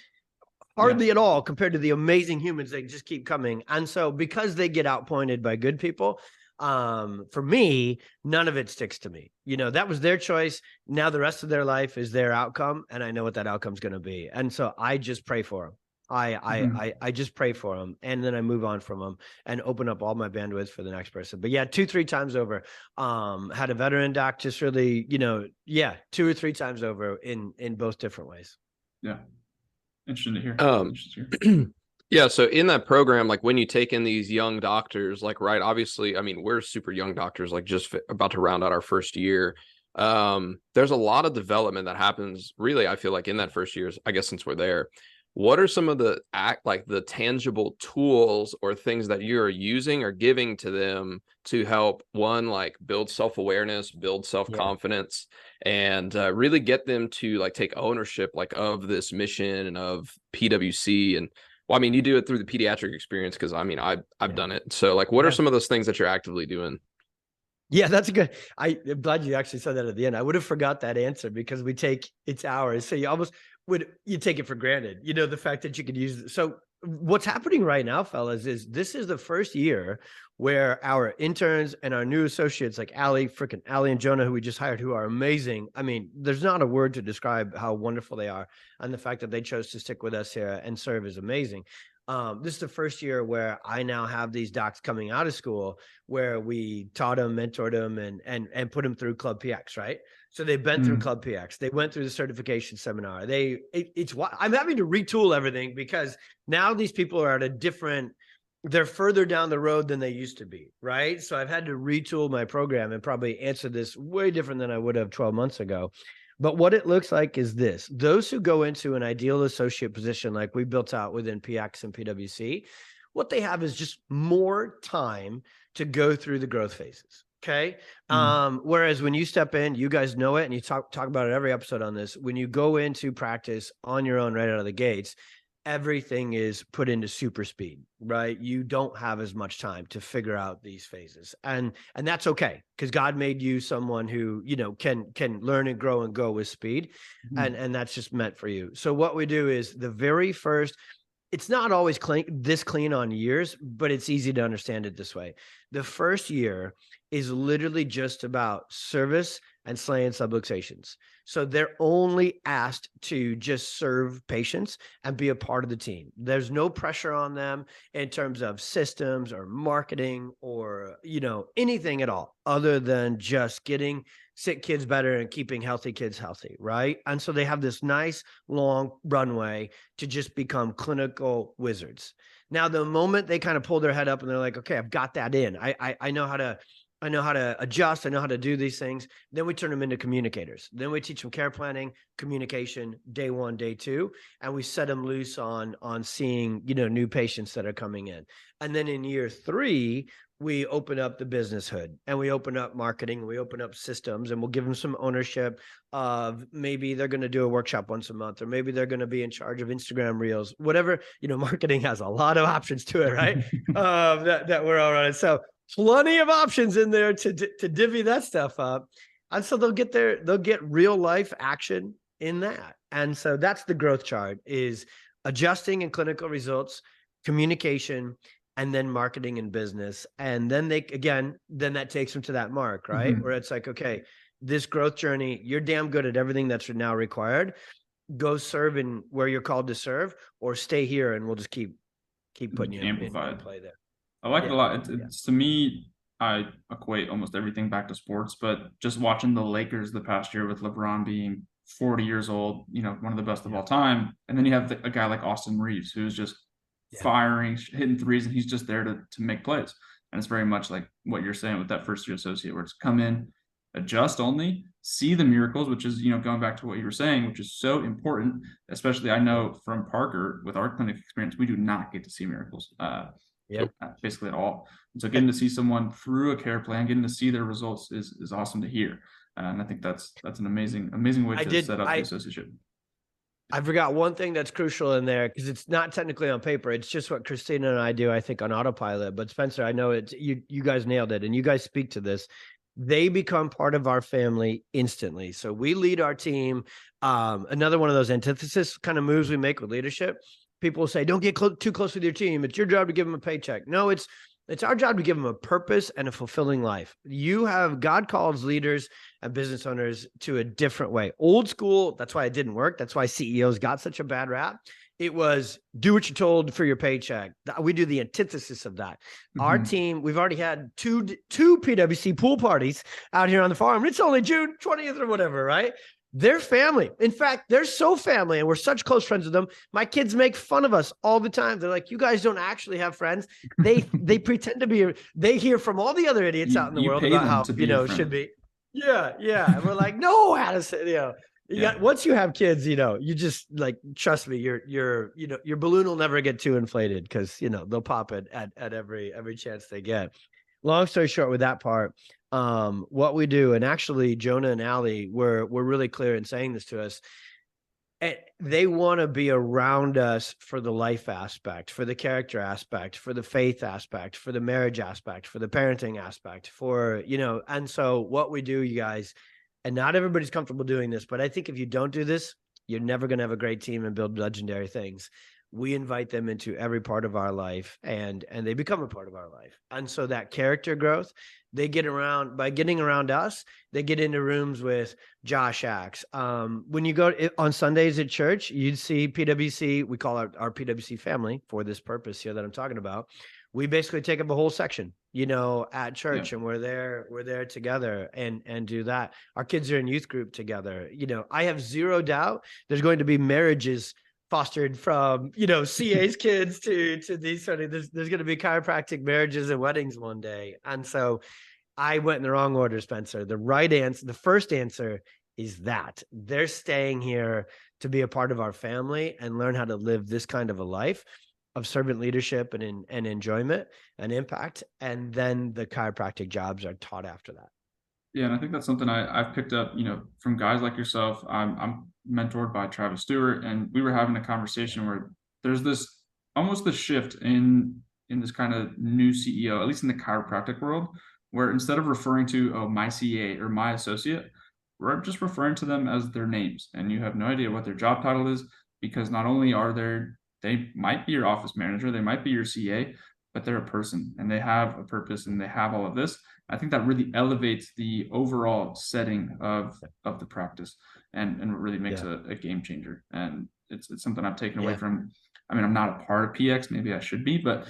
hardly at all compared to the amazing humans that just keep coming. And so because they get outpointed by good people, for me, none of it sticks to me. That was their choice. Now the rest of their life is their outcome. And I know what that outcome is going to be. And so I just pray for them. I just pray for them. And then I move on from them and open up all my bandwidth for the next person. But 2-3 times over, had a veteran doc just really, 2 or 3 times over in both different ways. Yeah. Interesting to hear. Yeah. So in that program, like when you take in these young doctors, like, right, obviously, I mean, we're super young doctors, like just about to round out our 1st year. There's a lot of development that happens really, I feel like in that 1st year, I guess, since we're there. What are some of the the tangible tools or things that you're using or giving to them to help one, like build self-awareness, build self-confidence, and really get them to like take ownership like of this mission and of PwC? And well, I mean, you do it through the pediatric experience because I mean, I've done it. So like, what are some of those things that you're actively doing? Yeah, that's a good. I'm glad you actually said that at the end. I would have forgot that answer because it's ours. So you take it for granted, the fact that you could use it. So what's happening right now, fellas, is this is the first year where our interns and our new associates like Allie and Jonah, who we just hired, who are amazing. I mean, there's not a word to describe how wonderful they are. And the fact that they chose to stick with us here and serve is amazing. This is the first year where I now have these docs coming out of school where we taught them, mentored them, and put them through Club PX, right? So they've been through Club PX. They went through the certification seminar. I'm having to retool everything because now these people are at they're further down the road than they used to be, right? So I've had to retool my program and probably answer this way different than I would have 12 months ago. But what it looks like is this: those who go into an ideal associate position, like we built out within PX and PWC, what they have is just more time to go through the growth phases. Okay. Whereas when you step in, you guys know it, and you talk about it every episode on this. When you go into practice on your own right out of the gates, everything is put into super speed, right? You don't have as much time to figure out these phases. And that's okay, because God made you someone who, can learn and grow and go with speed. And that's just meant for you. So what we do is the very first, it's not always this clean on years, but it's easy to understand it this way. The first year is literally just about service and slaying subluxations. So they're only asked to just serve patients and be a part of the team. There's no pressure on them in terms of systems or marketing or, anything at all other than just getting sick kids better and keeping healthy kids healthy, right? And so they have this nice long runway to just become clinical wizards. Now, the moment they kind of pull their head up and they're like, okay, I've got that in. I know how to adjust. I know how to do these things. Then we turn them into communicators. Then we teach them care planning, communication, day 1, day 2, and we set them loose on seeing, new patients that are coming in. And then in year 3, we open up the business hood and we open up marketing, we open up systems, and we'll give them some ownership of maybe they're going to do a workshop once a month, or maybe they're going to be in charge of Instagram reels, whatever. Marketing has a lot of options to it, right? that we're all running. So plenty of options in there to divvy that stuff up. And so they'll get real life action in that. And so that's the growth chart, is adjusting in clinical results, communication, and then marketing and business. And then then that takes them to that mark, right? Where it's like, okay, this growth journey, you're damn good at everything that's now required. Go serve in where you're called to serve, or stay here and we'll just keep putting you in play there. I like it a lot. It's to me, I equate almost everything back to sports, but just watching the Lakers the past year with LeBron being 40 years old, one of the best of all time. And then you have a guy like Austin Reeves, who's just firing, hitting threes, and he's just there to make plays. And it's very much like what you're saying with that first year associate, where it's come in, adjust only, see the miracles, which is, going back to what you were saying, which is so important, especially I know from Parker with our clinic experience, we do not get to see miracles. Basically at all. And so getting to see someone through a care plan, getting to see their results is awesome to hear. And I think that's an amazing way to set up the associateship. I forgot one thing that's crucial in there, because it's not technically on paper. It's just what Christina and I do, I think, on autopilot. But Spencer, I know you guys nailed it, and you guys speak to this. They become part of our family instantly. So we lead our team. Another one of those antithesis kind of moves we make with leadership. People say, don't get too close with your team. It's your job to give them a paycheck. No, it's our job to give them a purpose and a fulfilling life. God calls leaders and business owners to a different way. Old school, that's why it didn't work. That's why CEOs got such a bad rap. It was do what you're told for your paycheck. We do the antithesis of that. Our team, we've already had two PWC pool parties out here on the farm. It's only June 20th or whatever, right? They're family. In fact, they're so family, and we're such close friends with them. My kids make fun of us all the time. They're like, you guys don't actually have friends. They pretend to be. They hear from all the other idiots out in the world about how, should be. Yeah. And we're like, no, Addison, once you have kids, you just like, trust me, your balloon will never get too inflated, because, they'll pop it at every chance they get. Long story short with that part, what we do, and actually Jonah and Allie were really clear in saying this to us. And they want to be around us for the life aspect, for the character aspect, for the faith aspect, for the marriage aspect, for the parenting aspect, for, and so what we do, you guys, and not everybody's comfortable doing this, but I think if you don't do this, you're never going to have a great team and build legendary things. We invite them into every part of our life, and they become a part of our life. And so that character growth, they get around by getting around us. They get into rooms with Josh Axe. When you go on Sundays at church, you'd see PWC. We call our PWC family for this purpose here that I'm talking about. We basically take up a whole section, at church, and we're there together and do that. Our kids are in youth group together. I have zero doubt there's going to be marriages fostered from, CA's kids to these sort of, there's going to be chiropractic marriages and weddings one day. And so I went in the wrong order, Spencer. The right answer, the first answer is that they're staying here to be a part of our family and learn how to live this kind of a life of servant leadership and enjoyment and impact. And then the chiropractic jobs are taught after that. Yeah, and I think that's something I've picked up, from guys like yourself. I'm mentored by Travis Stewart, and we were having a conversation where there's this almost the shift in this kind of new CEO, at least in the chiropractic world, where instead of referring to my CA or my associate, we're just referring to them as their names, and you have no idea what their job title is, because not only they might be your office manager, they might be your CA, but they're a person and they have a purpose and they have all of this. I think that really elevates the overall setting of the practice and really makes a game changer. And it's something I've taken away from. I mean, I'm not a part of PX, maybe I should be, but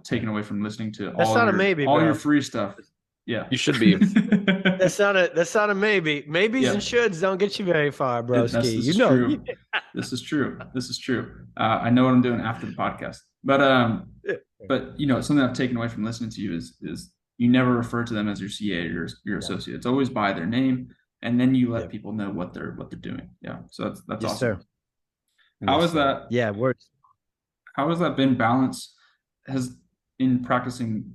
taken away from listening to all your free stuff. Yeah, you should be. That's not a maybe. Maybes and shoulds don't get you very far, broski. True. This is true. I know what I'm doing after the podcast, but something I've taken away from listening to you is you never refer to them as your CA or your associate. It's always by their name, and then you let people know what they're doing. Yeah, so that's awesome. Sir. How is that? Yeah, words. How has that been balanced? In practicing,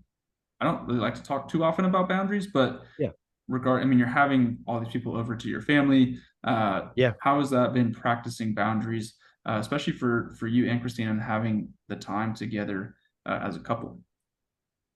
I don't really like to talk too often about boundaries, but you're having all these people over to your family. How has that been practicing boundaries, especially for you and Christina, and having the time together as a couple?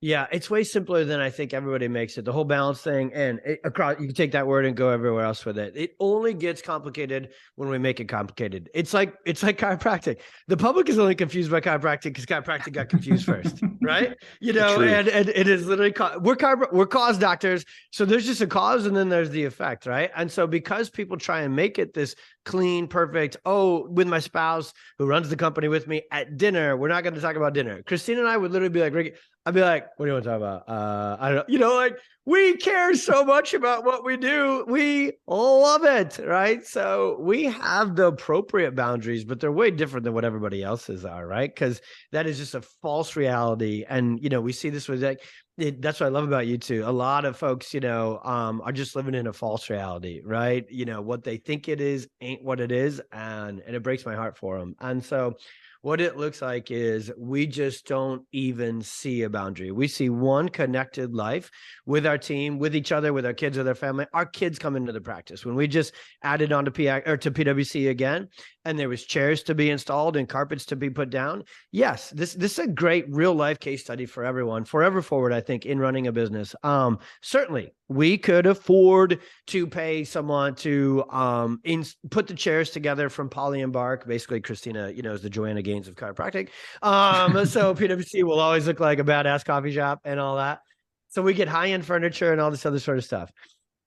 Yeah, it's way simpler than I think everybody makes it. The whole balance thing, and across, you can take that word and go everywhere else with it. It only gets complicated when we make it complicated. It's like chiropractic. The public is only confused by chiropractic because chiropractic got confused first, right? And it is literally we're cause doctors, so there's just a cause and then there's the effect, right? And so because people try and make it this clean, perfect, with my spouse who runs the company with me at dinner, we're not going to talk about dinner. Christina and I would literally be like, Ricky, I'd be like, what do you want to talk about? I don't know. We care so much about what we do. We love it, right? So we have the appropriate boundaries, but they're way different than what everybody else's are, right? Because that is just a false reality. And, we see this with that's what I love about you two. A lot of folks, are just living in a false reality, right? What they think it is ain't what it is. And it breaks my heart for them. And so what it looks like is we just don't even see a boundary. We see one connected life with our team, with each other, with our kids, with our family. Our kids come into the practice. When we just added on to PWC again, and there was chairs to be installed and carpets to be put down. Yes, this is a great real life case study for everyone, forever forward, I think, in running a business. Certainly, we could afford to pay someone to put the chairs together from poly and bark. Basically, Christina, is the Joanna Gaines of chiropractic. So PWC will always look like a badass coffee shop and all that. So we get high-end furniture and all this other sort of stuff.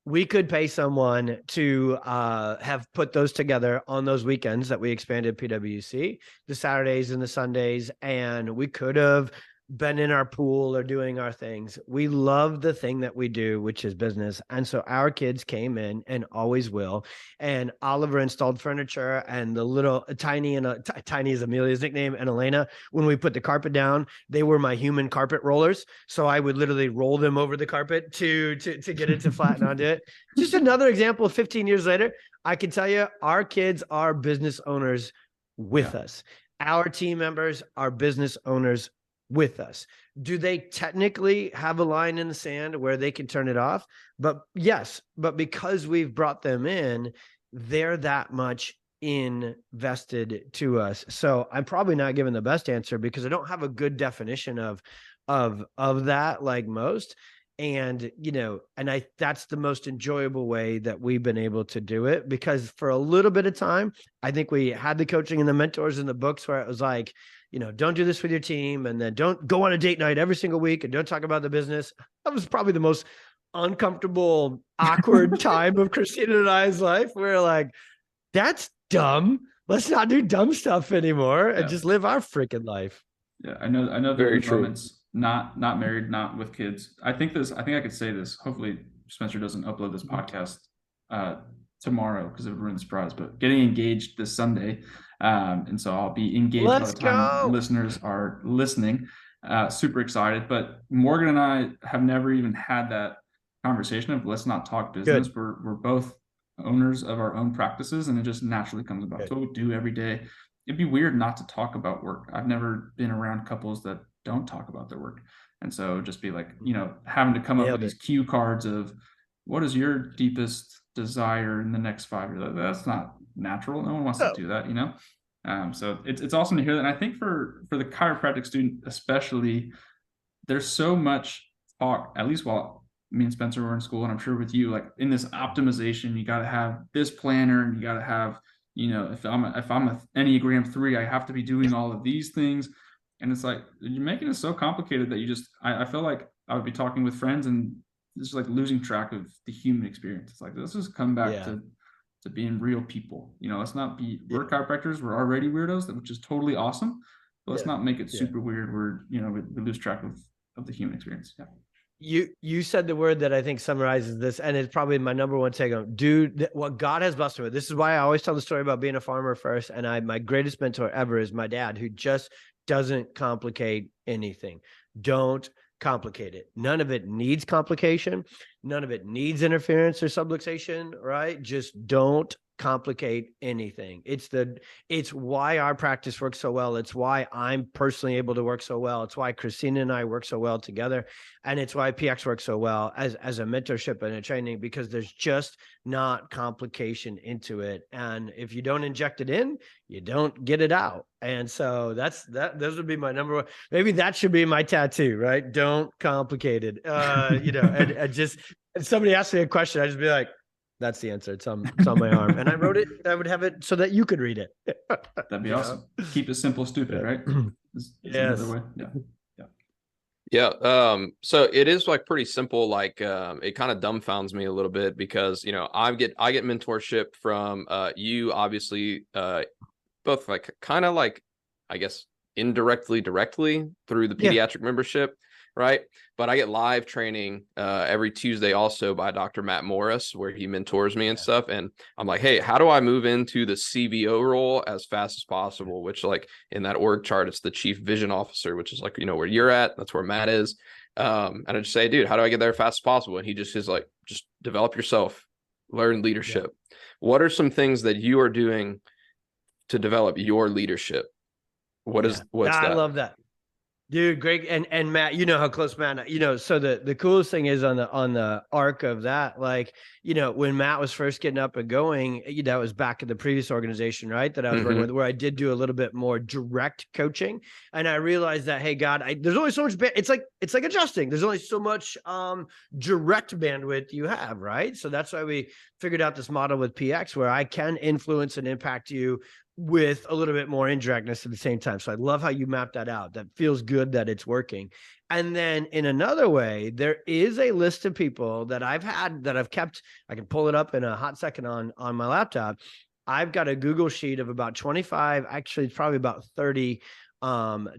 We could pay someone to have put those together on those weekends that we expanded PWC, the Saturdays and the Sundays, and we could have been in our pool or doing our things. We love the thing that we do, which is business. And so our kids came in and always will. And Oliver installed furniture, and the little Tiny is Amelia's nickname, and Elena, when we put the carpet down, they were my human carpet rollers. So I would literally roll them over the carpet to get it to flatten onto it. Just another example. 15 years later, I can tell you our kids are business owners with us. Our team members are business owners with us. Do they technically have a line in the sand where they can turn it off? But yes, but because we've brought them in, they're that much invested to us. So I'm probably not giving the best answer because I don't have a good definition of that, like most. And, that's the most enjoyable way that we've been able to do it, because for a little bit of time, I think we had the coaching and the mentors and the books where it was like, don't do this with your team, and then don't go on a date night every single week, and don't talk about the business. That was probably the most uncomfortable, awkward time of Christina and I's life. We're like, that's dumb. Let's not do dumb stuff anymore and just live our freaking life. Yeah, I know. Very true. Moments, not married, not with kids. I think I could say this. Hopefully Spencer doesn't upload this podcast tomorrow because it would ruin the surprise, but getting engaged this Sunday. And so I'll be engaged by the time listeners are listening. Super excited. But Morgan and I have never even had that conversation of let's not talk business. We're both owners of our own practices, and it just naturally comes about. So we do every day. It'd be weird not to talk about work. I've never been around couples that don't talk about their work. And so just be like, having to come up with these cue cards of what is your deepest desire in the next 5 years? That's not natural. No one wants to do that, So it's awesome to hear that. And I think for the chiropractic student, especially, there's so much talk, at least while me and Spencer were in school, and I'm sure with you, like in this optimization, you got to have this planner, and you got to have, if I'm a Enneagram 3, I have to be doing all of these things. And it's like, you're making it so complicated that I feel like I would be talking with friends and it's like losing track of the human experience. It's like, let's just come back to being real people. Let's not be, we're chiropractors, we're already weirdos, which is totally awesome. But let's not make it super weird where, we lose track of the human experience. Yeah. You said the word that I think summarizes this, and it's probably my number one take on, dude, what God has blessed me with. This is why I always tell the story about being a farmer first. And my greatest mentor ever is my dad, who just doesn't complicate anything. Don't complicate it. None of it needs complication. None of it needs interference or subluxation, right? Just don't complicate anything. It's why our practice works so well. It's why I'm personally able to work so well. It's why Christina and I work so well together. And it's why PX works so well as a mentorship and a training, because there's just not complication into it. And if you don't inject it in, you don't get it out. And so those would be my number one. Maybe that should be my tattoo, right? Don't complicate it. And somebody asked me a question, I'd just be like, that's the answer. It's on my arm. And I wrote it, I would have it so that you could read it. That'd be awesome. Keep it simple, stupid, right? Yes. Way. Yeah. So it is like pretty simple. Like, it kind of dumbfounds me a little bit because, I get mentorship from, you obviously, both like kind of like, I guess, directly through the pediatric membership. Right. But I get live training every Tuesday also by Dr. Matt Morris, where he mentors me and stuff. And I'm like, hey, how do I move into the CVO role as fast as possible? Which, like, in that org chart, it's the chief vision officer, which is like, where you're at. That's where Matt is. And I just say, dude, how do I get there as fast as possible? And he just is like, just develop yourself, learn leadership. Yeah. What are some things that you are doing to develop your leadership? What's that? I love that. Dude, Greg and Matt, how close Matt, so the coolest thing is on the arc of that, like, when Matt was first getting up and going, that was back in the previous organization, right? That I was working with, where I did do a little bit more direct coaching. And I realized that, hey, God, there's only so much, it's like adjusting. There's only so much direct bandwidth you have, right? So that's why we figured out this model with PX, where I can influence and impact you with a little bit more indirectness at the same time. So I love how you map that out. That feels good that it's working. And then in another way, there is a list of people that I've had that I've kept. I can pull it up in a hot second on my laptop. I've got a Google sheet of about 25, actually it's probably about 30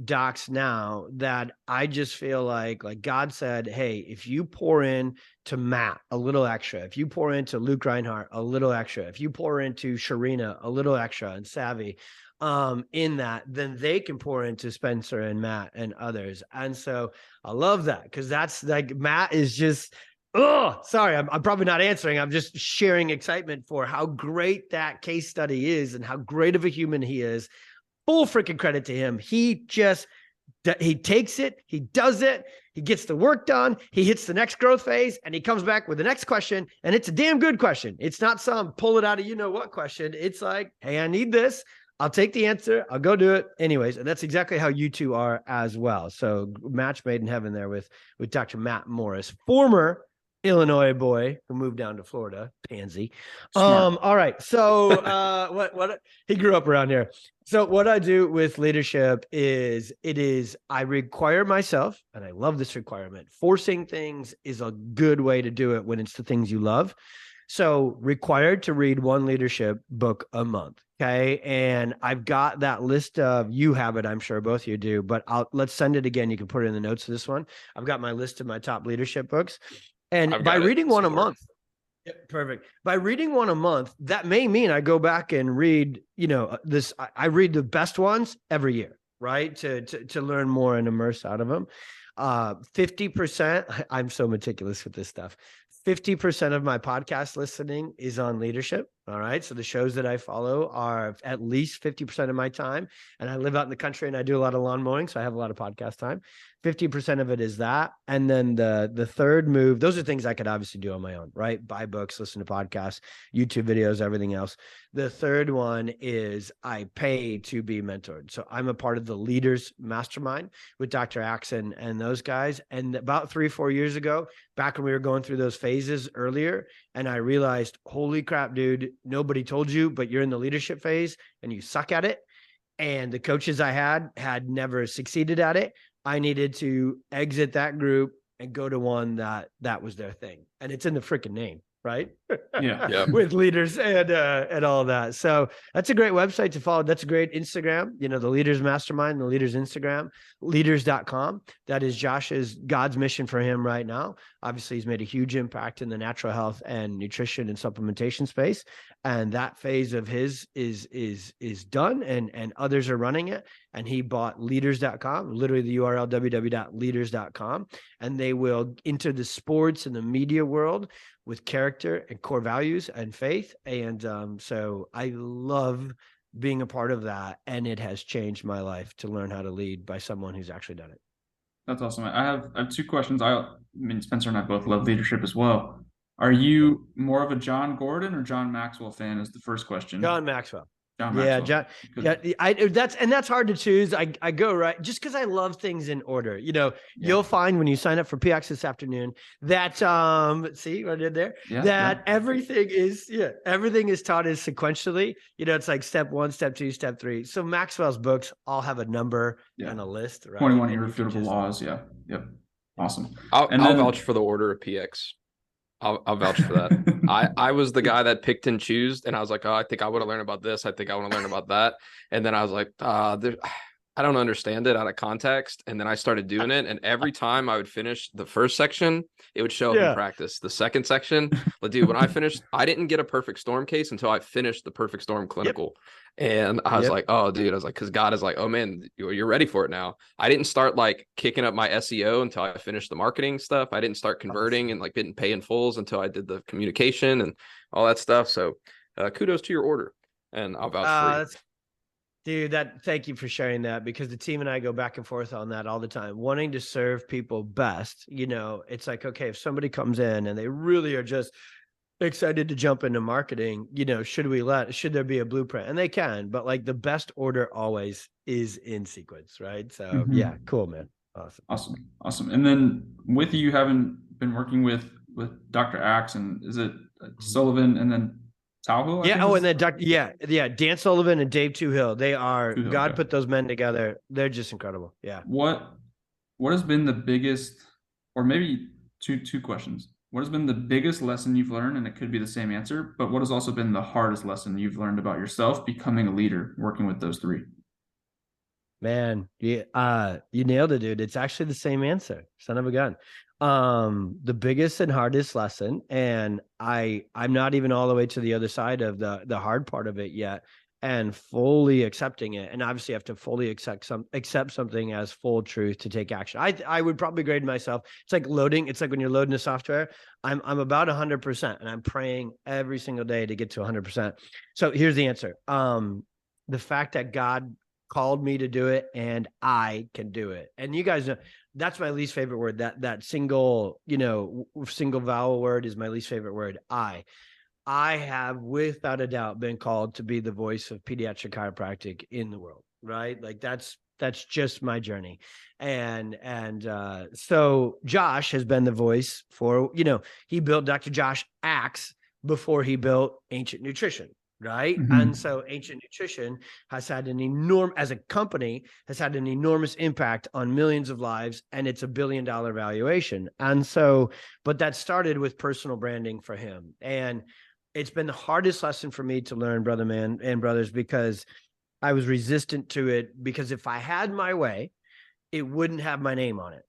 docs now that I just feel like God said, hey, if you pour in to Matt a little extra, if you pour into Luke Reinhardt a little extra, if you pour into Sharina a little extra and Savvy in that, then they can pour into Spencer and Matt and others. And so I love that, because that's like, Matt is just, sorry, I'm probably not answering. I'm just sharing excitement for how great that case study is and how great of a human he is. Full freaking credit to him. He just He takes it, he does it, he gets the work done, he hits the next growth phase, and he comes back with the next question, and it's a damn good question. It's not some pull it out of what question. It's like, hey, I need this. I'll take the answer. I'll go do it. Anyways, and that's exactly how you two are as well. So match made in heaven there with Dr. Matt Morris, former Illinois boy who moved down to Florida, pansy. Smart. All right. So what he grew up around here. So what I do with leadership is I require myself, and I love this requirement. Forcing things is a good way to do it when it's the things you love. So required to read one leadership book a month. Okay. And I've got that list of, you have it, I'm sure both of you do, but let's send it again. You can put it in the notes of this one. I've got my list of my top leadership books. And by reading one a month, perfect. By reading one a month, that may mean I go back and read, I read the best ones every year, right? To learn more and immerse out of them. 50%, I'm so meticulous with this stuff. 50% of my podcast listening is on leadership. All right. So the shows that I follow are at least 50% of my time. And I live out in the country and I do a lot of lawn mowing. So I have a lot of podcast time. 50% of it is that. And then the third move, those are things I could obviously do on my own, right? Buy books, listen to podcasts, YouTube videos, everything else. The third one is I pay to be mentored. So I'm a part of the Leaders Mastermind with Dr. Axon and those guys. And about 3-4 years ago, back when we were going through those phases earlier, and I realized, holy crap, dude, nobody told you, but you're in the leadership phase and you suck at it. And the coaches I had never succeeded at it. I needed to exit that group and go to one that was their thing. And it's in the freaking name, right? Yeah. With leaders and all that. So that's a great website to follow. That's a great Instagram, the Leaders Mastermind, the Leaders Instagram, leaders.com. That is God's mission for him right now. Obviously, he's made a huge impact in the natural health and nutrition and supplementation space. And that phase of his is done and others are running it. And he bought leaders.com, literally the URL www.leaders.com. And they will enter the sports and the media world with character and core values and faith. And so I love being a part of that. And it has changed my life to learn how to lead by someone who's actually done it. That's awesome. I have 2 questions. I mean, Spencer and I both love leadership as well. Are you more of a John Gordon or John Maxwell fan is the first question. John Maxwell. Maxwell. That's hard to choose. I go right just because I love things in order. You'll find when you sign up for PX this afternoon that see what I did there? Everything is taught as sequentially. It's like step 1, step 2, step 3. So Maxwell's books all have a number and a list, right? 21 irrefutable laws. Yeah. Yep. Awesome. I'll vouch for the order of PX. I'll vouch for that. I was the guy that picked and chose, and I was like, oh, I think I want to learn about this. I think I want to learn about that. And then I was like, I don't understand it out of context. And then I started doing it. And every time I would finish the first section, it would show up in practice. The second section, but dude, when I finished, I didn't get a perfect storm case until I finished the perfect storm clinical. Yep. And I was like, oh, dude, I was like, because God is like, oh, man, you're ready for it now. I didn't start like kicking up my SEO until I finished the marketing stuff. I didn't start converting and like didn't pay in fulls until I did the communication and all that stuff. So kudos to your order. And I'll vouch for you. Dude, thank you for sharing that, because the team and I go back and forth on that all the time, wanting to serve people best. It's like, okay, if somebody comes in and they really are just excited to jump into marketing, should there be a blueprint? And they can, but like the best order always is in sequence, right? So yeah, cool, man. Awesome. And then with you having been working with Dr. Axe, and is it Sullivan and then Tauhill? And then Dan Sullivan and Dave Toohill. They are God put those men together. They're just incredible. Yeah. What has been the biggest, or maybe two questions? What has been the biggest lesson you've learned? And it could be the same answer, but what has also been the hardest lesson you've learned about yourself becoming a leader, working with those 3? Man, you nailed it, dude. It's actually the same answer. Son of a gun. The biggest and hardest lesson, and I'm not even all the way to the other side of the hard part of it yet, and fully accepting it. And obviously you have to fully accept something as full truth to take action. I would probably grade myself. It's like loading. It's like when you're loading a software, I'm about 100%, and I'm praying every single day to get to 100%. So here's the answer. The fact that God called me to do it, and I can do it. And you guys know that's my least favorite word. That single, single vowel word is my least favorite word. I have without a doubt been called to be the voice of pediatric chiropractic in the world, right? Like that's just my journey. And so Josh has been the voice for, he built Dr. Josh Axe before he built Ancient Nutrition. Right. Mm-hmm. And so Ancient Nutrition has had as a company, has had an enormous impact on millions of lives, and it's $1 billion valuation. And so, but that started with personal branding for him. And it's been the hardest lesson for me to learn, brother, man, and brothers, because I was resistant to it, because if I had my way, it wouldn't have my name on it.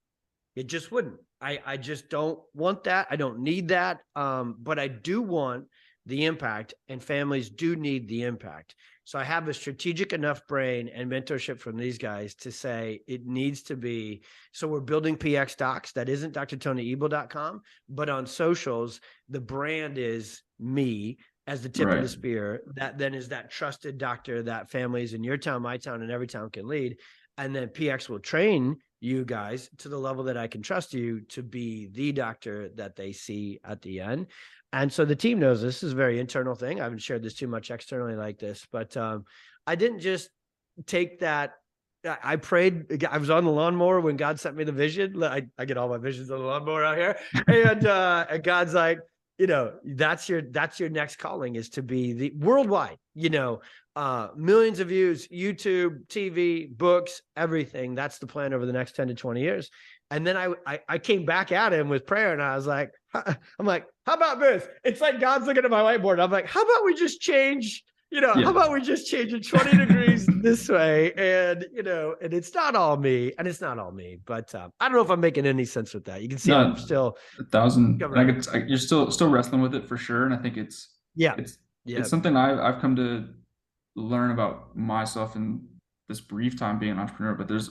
It just wouldn't. I just don't want that. I don't need that. But I do want the impact, and families do need the impact. So I have a strategic enough brain and mentorship from these guys to say it needs to be. So we're building PX Docs. That isn't drtonyebel.com, but on socials, the brand is me as the tip of the spear. That then is that trusted doctor that families in your town, my town, and every town can lead. And then PX will train you guys to the level that I can trust you to be the doctor that they see at the end. And so the team knows this is a very internal thing. I haven't shared this too much externally like this, but I didn't just take that. I prayed. I was on the lawnmower when God sent me the vision. I get all my visions on the lawnmower out here. And God's like, that's your next calling, is to be the worldwide, millions of views, YouTube, TV, books, everything. That's the plan over the next 10 to 20 years. And then I came back at him with prayer, and I was like, how about this? It's like God's looking at my whiteboard. I'm like, how about we just change, how about we just change it 20 degrees this way? And, and it's not all me, but I don't know if I'm making any sense with that. You can see I'm still 1,000. You're still wrestling with it for sure. And I think it's something I've come to learn about myself in this brief time being an entrepreneur, but there's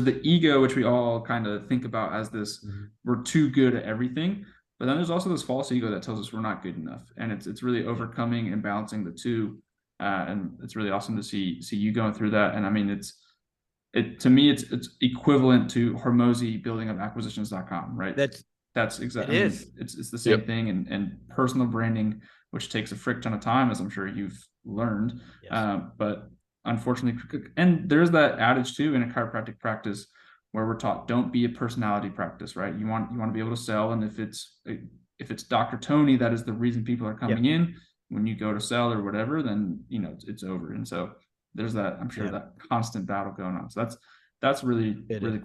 the ego, which we all kind of think about as this, we're too good at everything. But then there's also this false ego that tells us we're not good enough. And it's really overcoming and balancing the two. And it's really awesome to see you going through that. And I mean, to me, it's equivalent to Hormozi building up acquisitions.com, right? That's exactly, it's the same thing. And personal branding, which takes a frick ton of time, as I'm sure you've learned. Yes. But unfortunately, and there's that adage too in a chiropractic practice where we're taught, don't be a personality practice, right? You want to be able to sell. And if it's Dr. Tony, that is the reason people are coming in. When you go to sell or whatever, then, it's over. And so there's that, I'm sure that constant battle going on. So that's really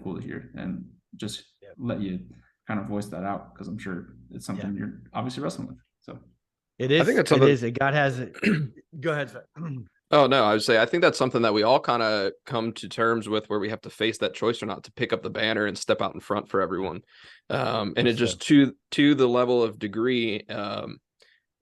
cool to hear, and just let you kind of voice that out, because I'm sure it's something you're obviously wrestling with. So it is. I think it is. God has it. Go ahead. Oh, no, I would say I think that's something that we all kind of come to terms with, where we have to face that choice or not, to pick up the banner and step out in front for everyone. And it just to the level of degree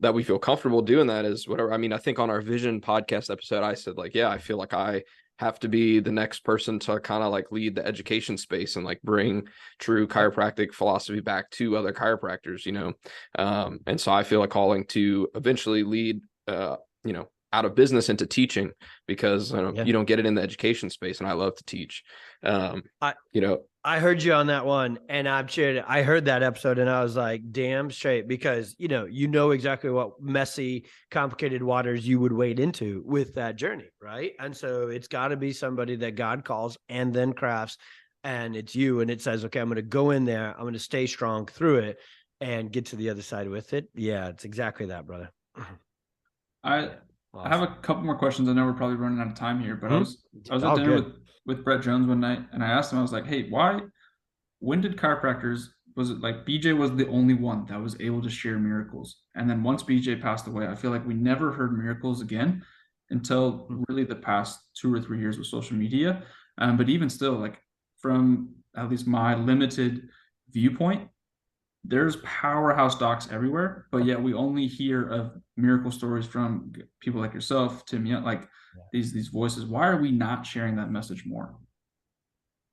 that we feel comfortable doing that is whatever. I mean, I think on our Vision podcast episode, I said I feel like I have to be the next person to kind of like lead the education space and like bring true chiropractic philosophy back to other chiropractors, and so I feel a calling to eventually lead, out of business into teaching, because you don't get it in the education space, and I love to teach. I heard you on that one, and I heard that episode, and I was like, damn straight, because you know exactly what messy, complicated waters you would wade into with that journey, right? And so it's got to be somebody that God calls and then crafts, and it's you, and it says, okay, I'm going to go in there, I'm going to stay strong through it and get to the other side with it. Yeah, it's exactly that, brother. I have a couple more questions. I know we're probably running out of time here, but I was at dinner with Brett Jones one night, and I asked him, I was like, hey, when did chiropractors, was it like BJ was the only one that was able to share miracles? And then once BJ passed away, I feel like we never heard miracles again until really the past 2 or 3 years with social media. But even still, like from at least my limited viewpoint, there's powerhouse docs everywhere, but yet we only hear of miracle stories from people like yourself, Tim, these voices. Why are we not sharing that message more?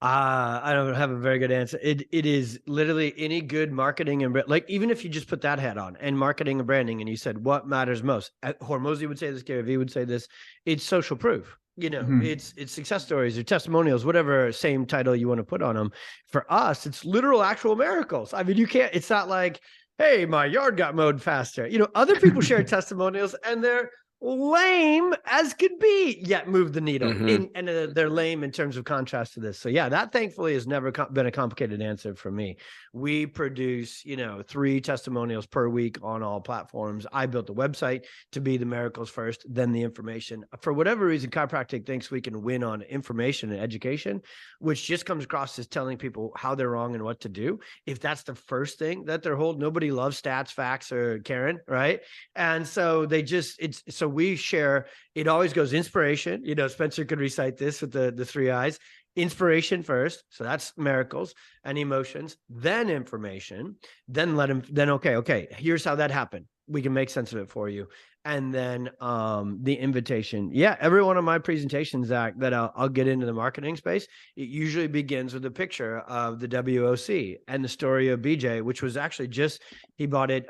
I don't have a very good answer. It is literally any good marketing and even if you just put that hat on and marketing and branding, and you said what matters most, Hormozi would say this, Gary Vee would say this, it's social proof, It's success stories or testimonials, whatever same title you want to put on them. For us, it's literal actual miracles. I mean, it's not like, hey, my yard got mowed faster. Other people share testimonials and they're lame as could be, yet move the needle. And they're lame in terms of contrast to this. So yeah, that thankfully has never been a complicated answer for me. We produce, 3 testimonials per week on all platforms. I built the website to be the miracles first, then the information. For whatever reason, Chiropractic thinks we can win on information and education, which just comes across as telling people how they're wrong and what to do. If that's the first thing that they're holding, nobody loves stats, facts, or Karen, right? And so so we share, it always goes inspiration. Spencer could recite this with the 3 eyes. Inspiration first. So that's miracles and emotions, then information, then okay, here's how that happened. We can make sense of it for you. And then the invitation. Yeah, every one of my presentations, Zach, that I'll get into the marketing space, it usually begins with a picture of the WOC and the story of BJ, which was actually he bought it,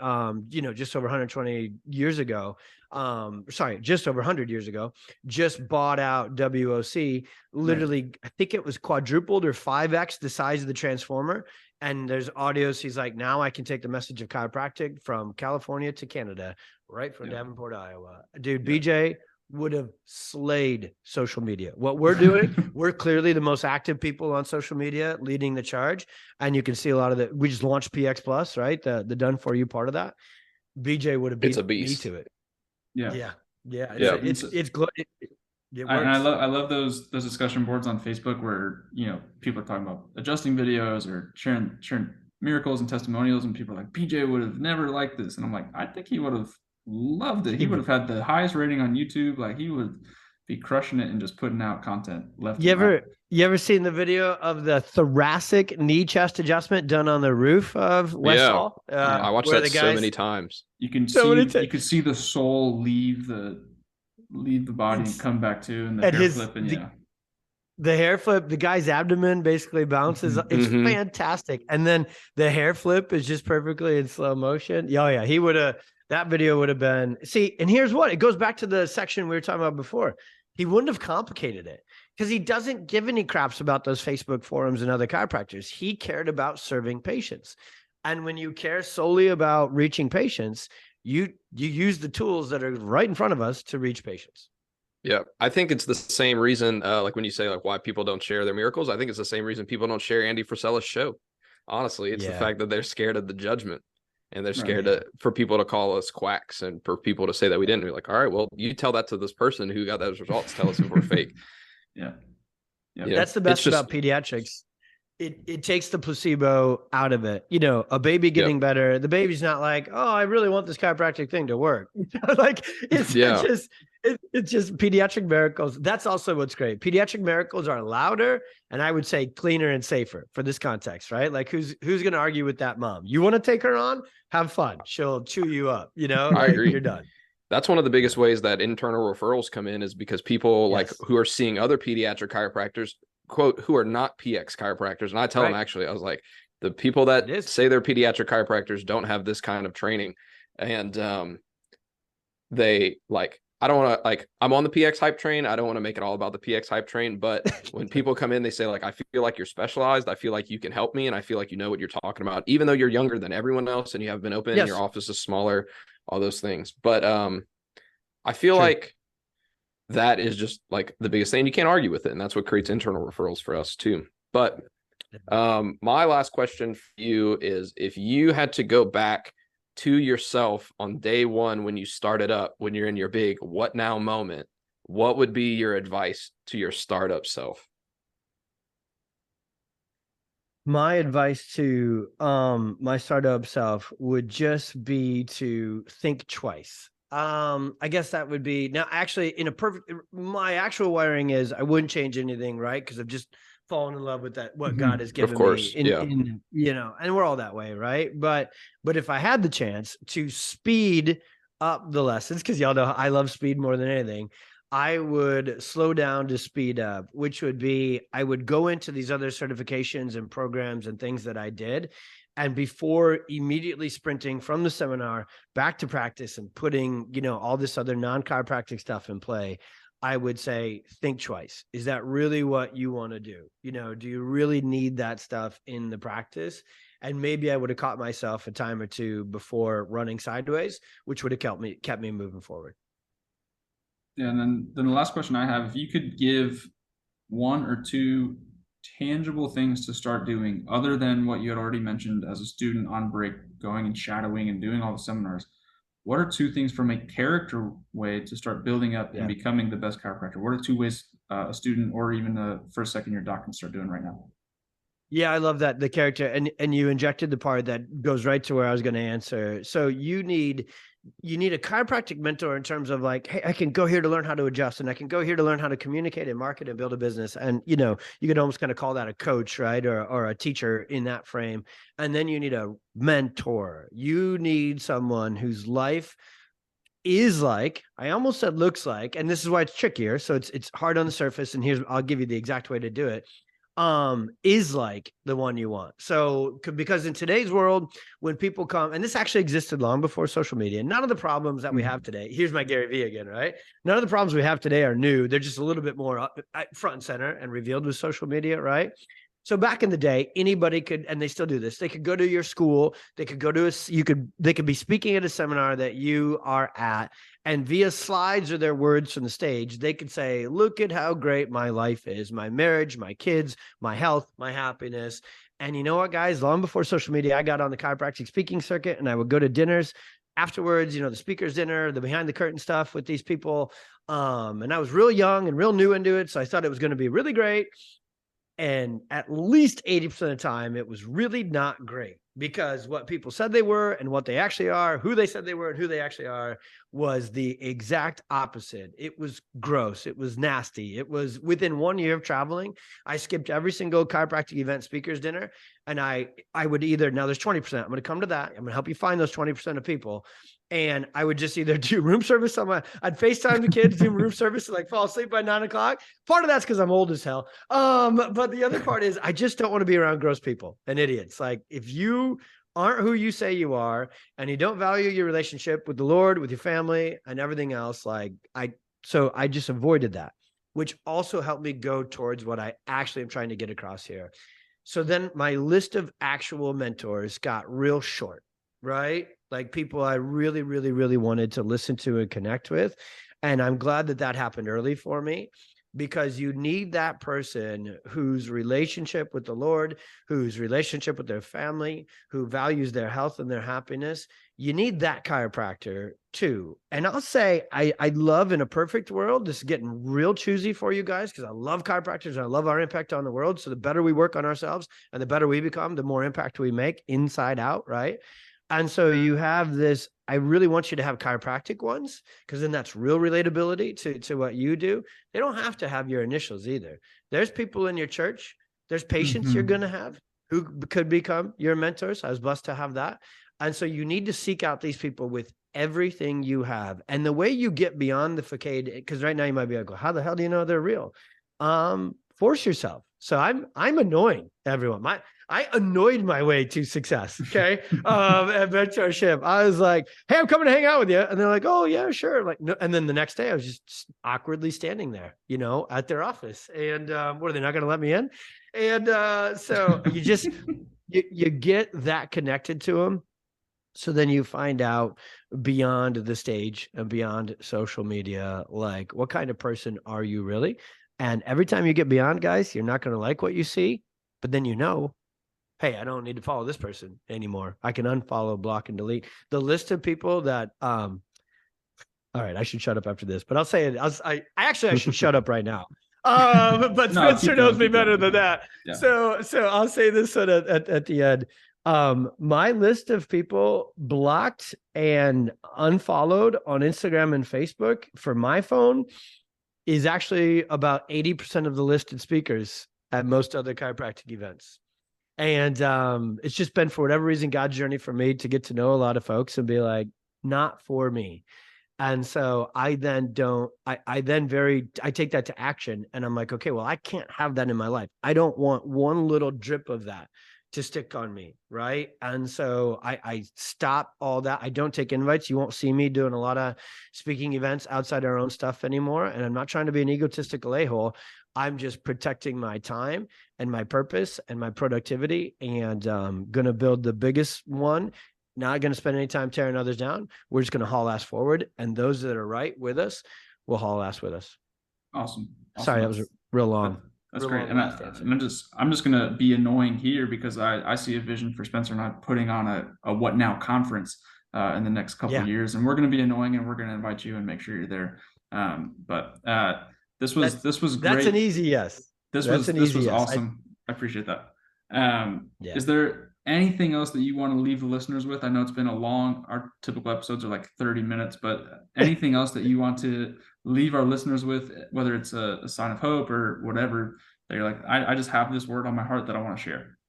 just over 120 years ago. Just over 100 years ago, just bought out WOC. Literally, I think it was quadrupled or 5x the size of the transformer. And there's audios. He's like, now I can take the message of chiropractic from California to Canada, right from Davenport, Iowa. Dude, BJ would have slayed social media. What we're doing, we're clearly the most active people on social media, leading the charge. And you can see a lot of we just launched PX Plus, right? The done for you part of that. BJ would have beat me to it. Yeah. It's good. And I love those discussion boards on Facebook where people are talking about adjusting videos or sharing miracles and testimonials, and people are like, BJ would have never liked this, and I'm like, I think he would have loved it. He would have had the highest rating on YouTube. Like, he would be crushing it and just putting out content left. You ever seen the video of the thoracic knee chest adjustment done on the roof of Westall? I watched that so many times. You can see the soul leave the body and come back to, and the hair flip, the hair flip, the guy's abdomen basically bounces. It's fantastic. And then the hair flip is just perfectly in slow motion. Yeah. That video would have been, and here's what, it goes back to the section we were talking about before. He wouldn't have complicated it because he doesn't give any craps about those Facebook forums and other chiropractors. He cared about serving patients. And when you care solely about reaching patients, you use the tools that are right in front of us to reach patients. Yeah, I think it's the same reason, like when you say like why people don't share their miracles, I think it's the same reason people don't share Andy Frisella's show. Honestly, it's the fact that they're scared of the judgment, and they're scared for people to call us quacks and for people to say that we didn't. We're like, all right, well, you tell that to this person who got those results. Tell us if we're fake. Yeah. That's the best about pediatrics. It takes the placebo out of it. A baby getting better. The baby's not like, oh, I really want this chiropractic thing to work. Like it's just pediatric miracles. That's also what's great. Pediatric miracles are louder and I would say cleaner and safer for this context, right? Like who's going to argue with that mom? You want to take her on? Have fun. She'll chew you up. I agree. You're done. That's one of the biggest ways that internal referrals come in, is because people like who are seeing other pediatric chiropractors, quote, who are not PX chiropractors. And I tell them, actually, I was like, the people that say they're pediatric chiropractors don't have this kind of training. And they like, I don't want to, like, I'm on the PX hype train. I don't want to make it all about the PX hype train. But when people come in, they say like, I feel like you're specialized. I feel like you can help me. And I feel like you know what you're talking about, even though you're younger than everyone else and you have been open, your office is smaller, all those things. But I feel like that is just like the biggest thing. You can't argue with it. And that's what creates internal referrals for us too. But my last question for you is, if you had to go back to yourself on day one when you started up, when you're in your big what now moment, what would be your advice to your startup self? My advice to my startup self would just be to think twice. I guess that would be, now actually my actual wiring is I wouldn't change anything, right? Because I've just fallen in love with that, what God has given me, and we're all that way, right? But if I had the chance to speed up the lessons, because y'all know I love speed more than anything, I would slow down to speed up, which would be, I would go into these other certifications and programs and things that I did. And before immediately sprinting from the seminar back to practice and putting, all this other non-chiropractic stuff in play, I would say, think twice. Is that really what you want to do? Do you really need that stuff in the practice? And maybe I would have caught myself a time or two before running sideways, which would have kept me moving forward. Yeah, and then the last question I have, if you could give one or two tangible things to start doing other than what you had already mentioned as a student on break, going and shadowing and doing all the seminars, what are two things from a character way to start building up and becoming the best chiropractor? What are two ways a student or even a first, second year doc can start doing right now? Yeah, I love that. The character, and you injected the part that goes right to where I was going to answer. So you need a chiropractic mentor in terms of like, hey, I can go here to learn how to adjust, and I can go here to learn how to communicate and market and build a business. And, you could almost kind of call that a coach, right? Or a teacher in that frame. And then you need a mentor. You need someone whose life is like, I almost said looks like, and this is why it's trickier. So it's hard on the surface. And I'll give you the exact way to do it. Is like the one you want. So because in today's world, when people come, and this actually existed long before social media, none of the problems that we have today, here's my Gary V again, right? None of the problems we have today are new. They're just a little bit more front and center and revealed with social media, right? So back in the day, anybody could, and they still do this, they could go to your school, they could go to they could be speaking at a seminar that you are at, and via slides or their words from the stage, they could say, look at how great my life is, my marriage, my kids, my health, my happiness. And you know what, guys, long before social media, I got on the chiropractic speaking circuit, and I would go to dinners afterwards, the speaker's dinner, the behind the curtain stuff with these people. And I was real young and real new into it. So I thought it was going to be really great. And at least 80% of the time, it was really not great, because what people said they were and what they actually are, who they said they were and who they actually are, was the exact opposite. It was gross. It was nasty. It was within 1 year of traveling, I skipped every single chiropractic event speakers dinner. And I would either, now there's 20%, I'm going to come to that. I'm going to help you find those 20% of people. And I would just either do room service I'd FaceTime the kids, do room service, and like fall asleep by 9 o'clock. Part of that's because I'm old as hell. But the other part is I just don't want to be around gross people and idiots. Like, if you aren't who you say you are, and you don't value your relationship with the Lord, with your family and everything else, so I just avoided that, which also helped me go towards what I actually am trying to get across here. So then my list of actual mentors got real short, right? Like people I really, really, really wanted to listen to and connect with. And I'm glad that happened early for me, because you need that person whose relationship with the Lord, whose relationship with their family, who values their health and their happiness. You need that chiropractor too. And I'll say, I love, in a perfect world, this is getting real choosy for you guys, because I love chiropractors and I love our impact on the world. So the better we work on ourselves and the better we become, the more impact we make inside out, right? And so you have this, I really want you to have chiropractic ones, because then that's real relatability to what you do. They don't have to have your initials either. There's people in your church, there's patients you're going to have who could become your mentors. I was blessed to have that. And so you need to seek out these people with everything you have. And the way you get beyond the facade, because right now you might be like, well, how the hell do you know they're real? Force yourself. So I'm annoying everyone. I annoyed my way to success. Okay. At mentorship, I was like, hey, I'm coming to hang out with you. And they're like, oh yeah, sure. Like, no. And then the next day I was just awkwardly standing there, at their office. And what, are they not going to let me in? And so you just, you get that connected to them. So then you find out beyond the stage and beyond social media, like, what kind of person are you really? And every time you get beyond, guys, you're not going to like what you see, but then hey, I don't need to follow this person anymore. I can unfollow, block, and delete. The list of people that, all right, I should shut up after this, but I'll say it. I should shut up right now. But Spencer knows me better than that. Yeah. So I'll say this at the end. My list of people blocked and unfollowed on Instagram and Facebook for my phone is actually about 80% of the listed speakers at most other chiropractic events. And it's just been, for whatever reason, God's journey for me to get to know a lot of folks and be like, not for me. And so I take that to action, and I'm like, okay, well, I can't have that in my life. I don't want one little drip of that to stick on me, right? And so I stop all that. I don't take invites. You won't see me doing a lot of speaking events outside our own stuff anymore. And I'm not trying to be an egotistical a-hole. I'm just protecting my time and my purpose and my productivity, and going to build the biggest one. Not going to spend any time tearing others down. We're just going to haul ass forward. And those that are right with us will haul ass with us. Awesome. Sorry, that was real long. That's great. And I'm just going to be annoying here because I see a vision for Spencer and I putting on a What Now conference in the next couple of years. And we're going to be annoying and we're going to invite you and make sure you're there. But this was great. That's an easy yes. This was awesome. I appreciate that. Is there anything else that you want to leave the listeners with? I know it's been our typical episodes are like 30 minutes, but anything else that you want to leave our listeners with, whether it's a sign of hope or whatever, that you're like, I just have this word on my heart that I want to share.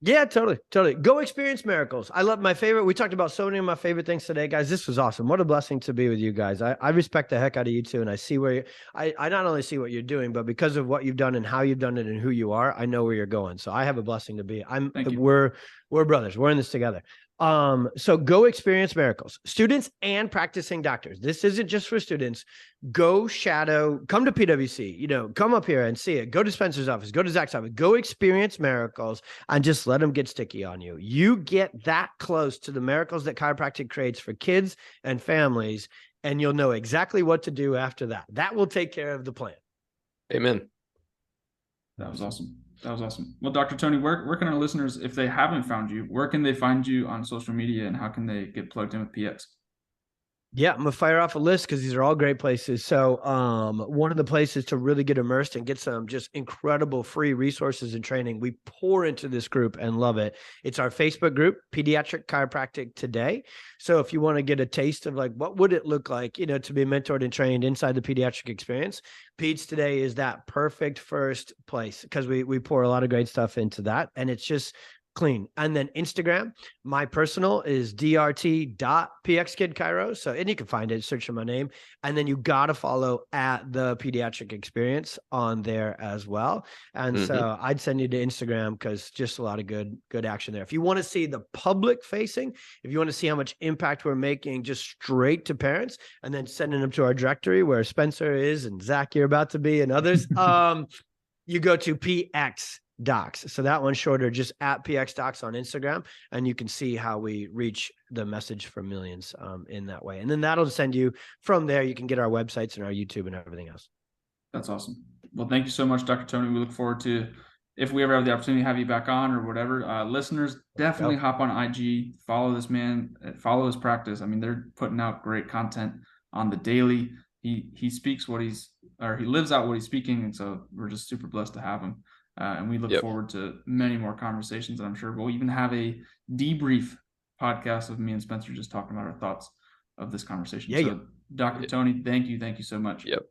Yeah, totally. Go experience miracles. I love we talked about so many of my favorite things today, guys. This was awesome. What a blessing to be with you guys. I respect the heck out of you two. And I see I not only see what you're doing, but because of what you've done and how you've done it and who you are, I know where you're going. So I have a blessing to be. We're brothers. We're in this together. So go experience miracles, students and practicing doctors. This isn't just for students. Go shadow, come to PwC, come up here and see it. Go to Spencer's office, go to Zach's office, go experience miracles and just let them get sticky on you. You get that close to the miracles that chiropractic creates for kids and families, and you'll know exactly what to do after that. That will take care of the plan. Amen. That was awesome. Well, Dr. Tony, where can our listeners, if they haven't found you, where can they find you on social media and how can they get plugged in with PX? Yeah, I'm gonna fire off a list because these are all great places. So one of the places to really get immersed and get some just incredible free resources and training, we pour into this group and love it. It's our Facebook group, Pediatric Chiropractic Today. So if you want to get a taste of like, what would it look like, to be mentored and trained inside the pediatric experience, Peds Today is that perfect first place because we pour a lot of great stuff into that. And it's just clean. And then Instagram, my personal is drt.pxkidchiro. So, and you can find it, search for my name. And then you got to follow at the pediatric experience on there as well. And so I'd send you to Instagram because just a lot of good action there. If you want to see the public facing, if you want to see how much impact we're making just straight to parents and then sending them to our directory where Spencer is and Zach, you're about to be, and others, you go to PX Docs. So that one's shorter, just at PX Docs on Instagram. And you can see how we reach the message for millions in that way. And then that'll send you from there. You can get our websites and our YouTube and everything else. That's awesome. Well, thank you so much, Dr. Tony. We look forward to, if we ever have the opportunity to have you back on or whatever, listeners, definitely hop on IG, follow this man, follow his practice. I mean, they're putting out great content on the daily. He speaks he lives out what he's speaking. And so we're just super blessed to have him. And we look forward to many more conversations. And I'm sure we'll even have a debrief podcast of me and Spencer just talking about our thoughts of this conversation. Dr. Tony, thank you so much. Yep.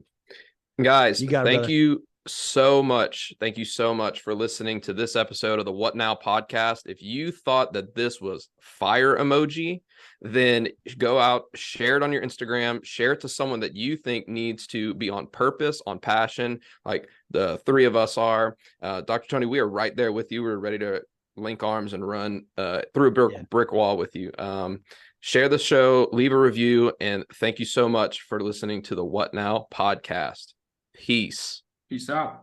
Guys, thank you so much. Thank you so much for listening to this episode of the What Now podcast. If you thought that this was fire emoji, then go out, share it on your Instagram, share it to someone that you think needs to be on purpose, on passion, like the three of us are. Dr. Tony, we are right there with you. We're ready to link arms and run through a brick wall with you. Share the show, leave a review, and thank you so much for listening to the What Now podcast. Peace. Peace out.